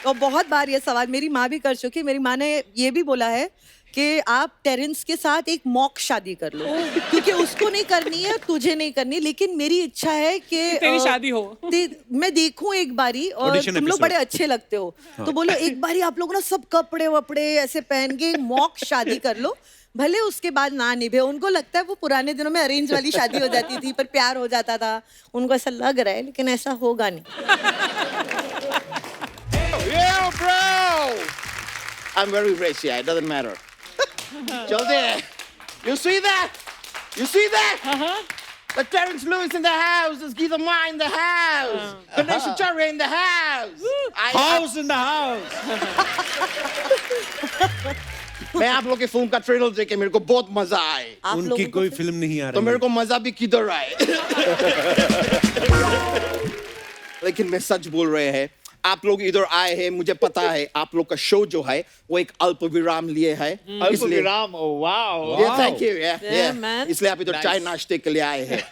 और बहुत बार ये सवाल मेरी माँ भी कर चुकी है. मेरी माँ ने ये भी बोला है कि आप टेरेंस के साथ एक मॉक शादी कर लो, क्योंकि उसको नहीं करनी है, तुझे नहीं करनी, लेकिन मेरी इच्छा है कि तेरी शादी हो. मैं देखूं एक बारी. और Audition तुम लोग episode. बड़े अच्छे लगते हो, तो बोलो एक बारी आप लोग ना सब कपड़े वपड़े ऐसे पहन के मॉक शादी कर लो. भले उसके बाद ना निभे. उनको लगता है वो पुराने दिनों में अरेंज वाली शादी हो जाती थी, पर प्यार हो जाता था. उनको ऐसा लग रहा है, लेकिन ऐसा होगा नहीं. Yeah, bro! I'm very rich, yeah, it doesn't matter. Jose, you see that? You see that? The Terrence Lewis in the house, there's Geetha Ma in the house, Ganesh Acharya in the house. House in the house. मैं आप लोग के film का trailer देख के मेरे को बहुत मजा आए. आप उनकी लोगों को कोई फिल्म नहीं आ तो रही मेरे है। को मजा भी किधर आए. लेकिन मैं सच बोल रहे हैं, आप लोग इधर आए हैं, मुझे पता है आप लोग का शो जो है वो एक अल्प विराम लिए है. अल्पविराम. Wow. Yeah, thank you. Yeah, Yeah, man. इसलिए आप इधर चाय नाश्ते के लिए आए हैं.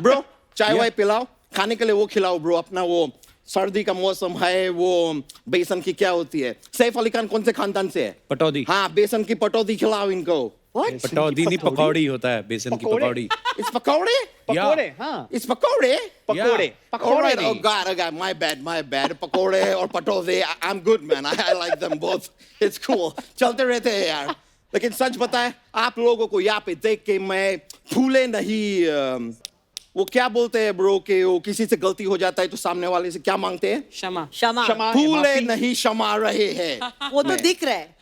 Bro, चाय वाय पिलाओ, खाने के लिए वो खिलाओ bro. अपना वो सर्दी का मौसम है, वो बेसन की क्या होती है? सैफ अली खान कौन से खानदान से है? पटौदी। हाँ, बेसन की पटौदी खिलाओ इनको. What? पटौदी नहीं, पकौड़ी होता है, बेसन की पकौड़ी। It's पकौड़े? पकोड़े. हाँ. It's पकौड़े? पकोड़े. All पकोड़े right, oh नहीं. God, my bad. पकौड़े और पटौदे, I'm good man. I like them both. It's cool. चलते रहते हैं यार. लेकिन सच बताए, आप लोगों को यहाँ पे देख के मैं फूले नहीं. वो क्या बोलते हैं ब्रो कि वो किसी से गलती हो जाता है तो सामने वाले से क्या मांगते हैं? क्षमा. क्षमा. क्षमा. फूले माफी. नहीं क्षमा रहे हैं. वो तो दिख रहा है.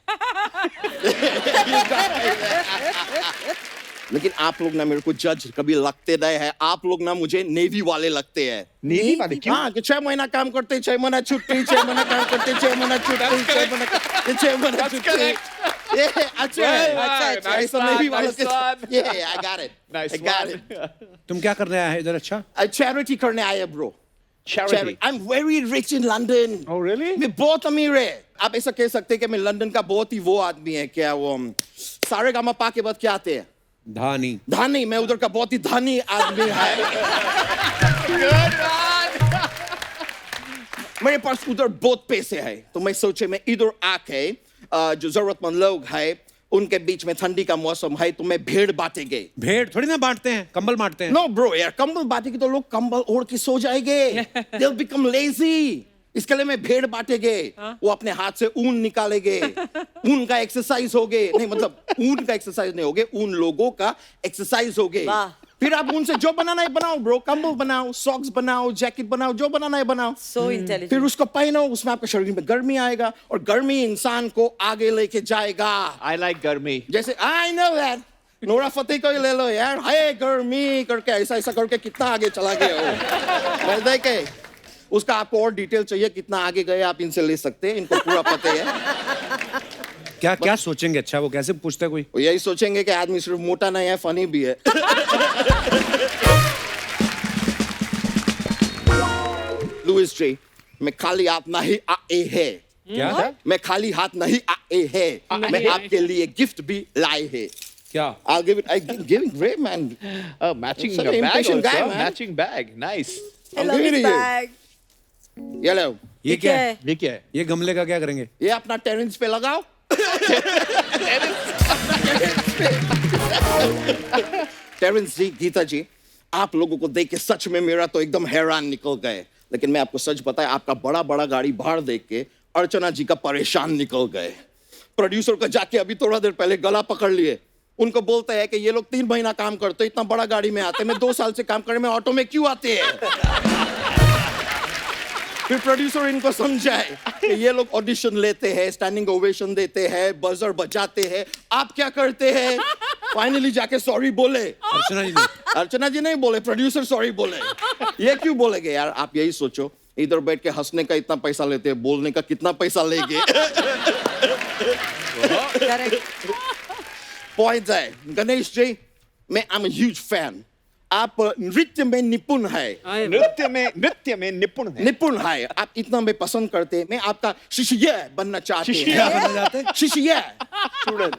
लेकिन आप लोग ना मेरे को जज कभी लगते नहीं है. आप लोग ना मुझे नेवी वाले लगते हैं. नेवी वाले क्यों? हाँ, कि 6 महीना काम करते, 6 महीना छुट्टी, 6 महीना काम करते, 6 महीना छुट्टी, 6 महीना छुट्टी. Yeah, अच्छा है. ऐसा नेवी वालों के. Yeah, I got it. Nice I got one. it. तुम क्या करने आए हैं इधर? अच्छा, Charity करने आए bro. Charity. I'm very rich in London. Oh really? मैं बहुत अमीर है. आप ऐसा कह सकते हैं कि मैं लंदन का बहुत ही वो आदमी है. क्या वो सारे गामा पा के बाद क्या आते हैं? धानी। धानी. मैं उधर का बहुत ही धनी आदमी है. मेरे पास उधर बहुत पैसे है, तो मैं सोचे मैं इधर आके जो जरूरतमंद लोग हैं उनके बीच में ठंडी का मौसम है तो मैं भेड़ बांटेंगे. भेड़ थोड़ी ना बांटते हैं, कंबल बांटते हैं। नो ब्रो यार, कंबल बांटेंगे तो लोग कंबल ओढ़ के सो जाएंगे. They'll become lazy. इसके लिए मैं भेड़ बांटेंगे. वो अपने हाथ से ऊन निकालेंगे. ऊन का एक्सरसाइज होगे. नहीं मतलब ऊन का एक्सरसाइज नहीं होगे, उन लोगों का एक्सरसाइज होगे. वाह. फिर आप उनसे जो बनाना है बनाओ ब्रो. कंबल बनाओ, सॉक्स बनाओ, जैकेट बनाओ, जो बनाना है बनाओ. So intelligent. फिर उसको पहनो, उसमें आपके शरीर में गर्मी आएगा और गर्मी इंसान को आगे लेके जाएगा. I like गर्मी. जैसे I know that. Nora Fateh को ही ले लो यार. हाय गर्मी करके ऐसा ऐसा करके कितना आगे चला गया हो. मैं देखे उसका आपको और डिटेल चाहिए कितना आगे गए आप इनसे ले सकते हैं. इनको पूरा पता है. क्या क्या सोचेंगे? अच्छा, वो कैसे पूछता है कोई? वो यही सोचेंगे कि आदमी सिर्फ मोटा नहीं है, फनी भी है. लुइस जी, मैं खाली आप नहीं आए है. क्या मैं खाली हाथ नहीं आए हैं, मैं आपके लिए गिफ्ट भी लाए हैं। क्या I'll give it. Giving great man. Matching Such a an bag impatient also. guy, man. Matching bag. Nice. I I'm love giving his it to you. bag. ये लो, ये क्या है ये क्या है? ये गमले का क्या करेंगे ये अपना टेरेंस पे लगाओ। टेरेंस जी, गीता जी, आप लोगों को देख के सच में मेरा तो एकदम हैरान निकल गए। लेकिन मैं आपको सच बताया, आपका बड़ा बड़ा गाड़ी बाहर देख के अर्चना जी का परेशान निकल गए। प्रोड्यूसर को जाके अभी थोड़ा देर पहले गला पकड़ लिए। उनको बोलते हैं कि ये लोग 3 महीना काम करते, इतना बड़ा गाड़ी में आते, मैं 2 साल से काम कर रहे, मैं ऑटो में क्यों आते हैं? फिर प्रोड्यूसर इनको समझाए कि ये लोग ऑडिशन लेते हैं, स्टैंडिंग ओवेशन देते हैं, बजर बजाते हैं, आप क्या करते हैं? फाइनली जाके सॉरी बोले। अर्चना जी नहीं बोले, प्रोड्यूसर सॉरी बोले। ये क्यों बोलेगे यार? आप यही सोचो, इधर बैठ के हंसने का इतना पैसा लेते हैं, बोलने का कितना पैसा लेंगे? पॉइंट है गणेश जी, मैं I am a huge fan. आप नृत्य में निपुण है, नृत्य में निपुण है। निपुण है, आप इतना मैं पसंद करते हैं। मैं आपका शिष्य बनना चाहते हैं। शिष्य बनना चाहते हैं? शिष्य Student.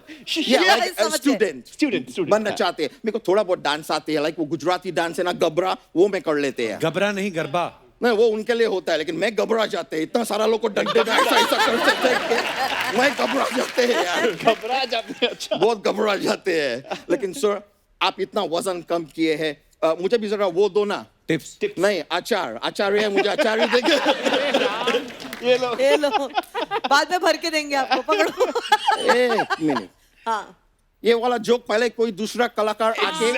Student Student. बनना चाहते हैं। मेरे को थोड़ा बहुत डांस आते हैं, लाइक वो गुजराती डांस है ना, गबरा, वो मैं कर लेते हैं। घबरा नहीं गरबा नहीं, वो उनके लिए होता है, लेकिन मैं घबरा जाते हैं। इतना सारा लोग को डंडे में ऐसा कर सकते हैं, मैं घबरा जाते हैं यार, घबरा जाते हैं। अच्छा। बहुत घबरा जाते हैं। लेकिन सर, आप इतना वजन कम किए हैं, मुझे भी जरा वो दो ना, टिप्स नहीं आचार है, मुझे आचार ही देंगे। ये लो। ये लो, बाद में भर के देंगे आपको, पकड़ो। एक मिनट, हाँ, ये वाला जोक पहले कोई दूसरा कलाकार आके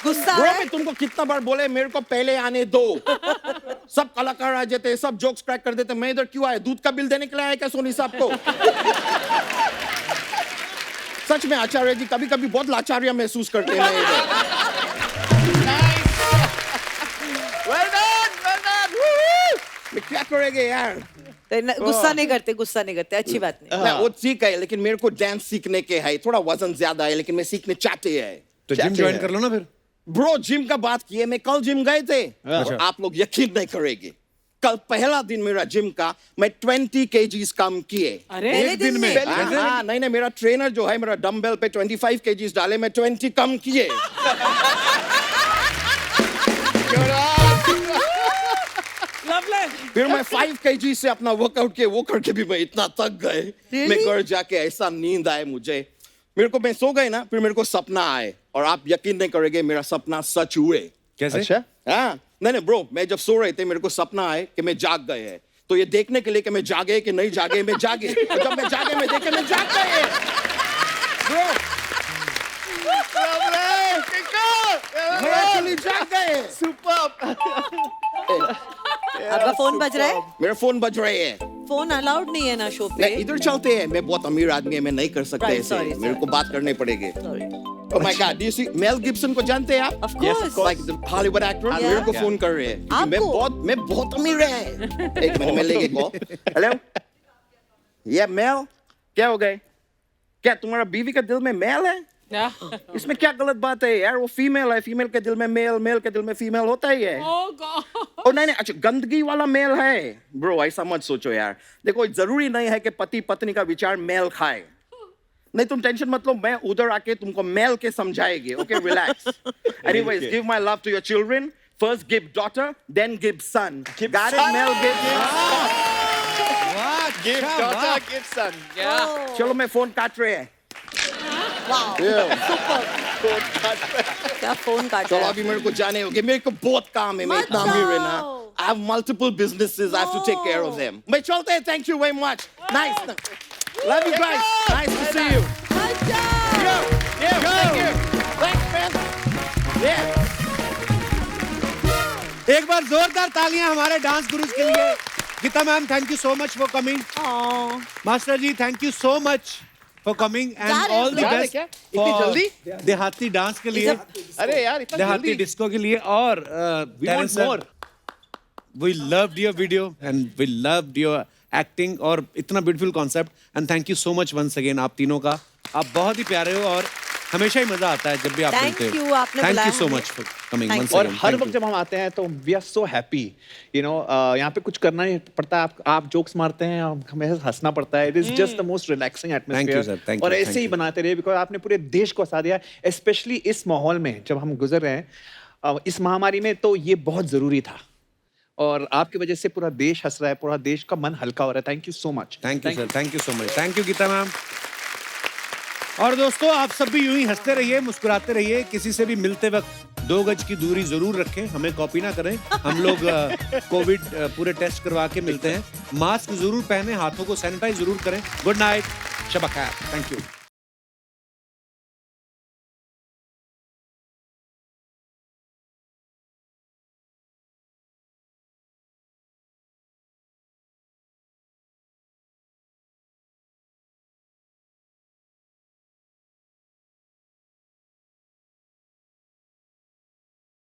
गुस्सा ब्रो, है? मैं तुमको कितना बार बोले मेरे को पहले आने दो। सब कलाकार आ जाते हैं, सब जोक्स क्रैक कर देते हैं, मैं इधर क्यों आया? दूध का बिल देने के लिए आया क्या सोनी साहब को? सच में आचार्य जी कभी कभी बहुत लाचार्य महसूस करते हैं इधर। Well done, woo! मैं क्या करेंगे यार? गुस्सा नहीं करते, अच्छी बात नहीं। ना, वो ठीक है, लेकिन मेरे को डांस सीखने के है, थोड़ा वजन ज्यादा है, लेकिन मैं सीखने चाहते हैं। तो जिम ज्वाइन कर लो ना फिर। ब्रो, जिम का बात किए, मैं कल जिम गए थे। अच्छा। आप लोग यकीन नहीं करेंगे, कल पहला दिन मेरा जिम का, मैं 20 kgs कम किए। अरे पहले दिन में? हाँ, नहीं, मेरा ट्रेनर जो है, मेरा डंबल पे 25 kgs डाले, मैं 20 कम किए। लवली। फिर मैं 5 kg से अपना वर्कआउट किए, वो करके भी मैं इतना थक गए। मैं घर जाके ऐसा नींद आए मुझे, मेरे को, मैं सो गए ना, फिर मेरे को सपना आए, और आप यकीन नहीं करेंगे, मेरा सपना सच हुए। कैसे अच्छा। हाँ, नहीं ब्रो, मैं जब सो रहे थे, मेरे को सपना आए कि मैं जाग गए हैं, तो ये देखने के लिए कि मैं जागे कि नहीं जागे, मैं जागे, और जब मैं जागे, मैं देखे मैं जाग गए हैं। ब्रो, मैं एक्चुअली जाग गए। आपका फोन बज रहा है? मेरा फोन बज रहे हैं। फोन अलाउड नहीं है ना शो पे। नहीं, इधर चलते हैं, मैं बहुत अमीर आदमी है, मैं नहीं कर सकता Right, ऐसे, sorry, मेरे को बात करने पड़ेंगे। Sorry. Oh my God, do you see Mel Gibson को जानते हैं आप? Of course. Like the Hollywood actor, Yeah. मेरे को फोन कर रहे हैं, क्योंकि आपको? मैं बहुत अमीर है। एक मिनट में लेके कॉल। हेलो, ये मेल, क्या हो गए? क्या तुम्हारा बीवी का दिल में मेल है? इसमें क्या गलत बात है यार? वो फीमेल है, फीमेल के दिल में मेल, मेल के दिल में फीमेल होता ही है। Oh God. ओ नहीं, अच्छा, गंदगी वाला मेल है ब्रो, ऐसा मत सोचो यार। देखो, जरूरी नहीं है कि पति पत्नी का विचार मेल खाए। नहीं, तुम टेंशन मत लो, मैं उधर आके तुमको मेल के समझाएंगे। Okay, relax. Anyways, give my love to your children, first give daughter, then give son. Got it? Male give. Give daughter, give son. Yeah. चलो, मैं फोन काट रहे हैं। वाह, क्या फोन काटा चलो, है? अभी मेरे को जाने होगे, मेरे को बहुत काम है, मैं मत इतना अमीर है ना। जाओ। I have multiple businesses, I have to take care of them. मैं चलते हैं, thank you very much. Nice. Love you guys. Nice to see you. Yo, thank you. Thanks, man. Yeah. एक बार जोरदार तालियां हमारे डांस गुरुज के लिए। Geeta ma'am, thank you so much for coming. Aw. Master ji, thank you so much for coming जा and रहे हैं all the लोग? जा रहे बेस्ट क्या? इतनी जल्दी? देहाती डांस के लिए, अरे यार, इतना देहाती जल्दी? डिस्को के लिए, और We want more. We loved your video and we loved your acting, और इतना beautiful concept, and thank you so much once again आप तीनों का। आप बहुत ही प्यारे हो, और हमेशा ही मजा आता है जब भी आप Thank मिलते हो। you, आपने थैंक बुलाया यू सो हमें। Much for coming Thank once you. और अगेन। हर वक्त जब हम आते हैं तो we are so happy, you know, यहाँ पे कुछ करना नहीं पड़ता, आप जोक्स मारते हैं, हमें हंसना पड़ता है, it is just the most relaxing sir, atmosphere, thank और you, ऐसे thank ही you. बनाते रहिए, बिकॉज आपने पूरे देश को हंसा दिया, स्पेशली इस माहौल में जब हम गुजर रहे हैं, इस महामारी में, तो ये बहुत जरूरी था, और आपकी वजह से पूरा देश हंस रहा है, पूरा देश का मन हल्का हो रहा है। Thank you so much. Thank you sir, thank you so much, thank you Geeta ma'am. और दोस्तों आप सब भी यूं ही हंसते रहिए, मुस्कुराते रहिए, किसी से भी मिलते वक्त 2 गज की दूरी जरूर रखें, हमें कॉपी ना करें, हम लोग कोविड पूरे टेस्ट करवा के मिलते हैं, मास्क जरूर पहने, हाथों को सैनिटाइज जरूर करें। गुड नाइट, शब खैर, थैंक यू।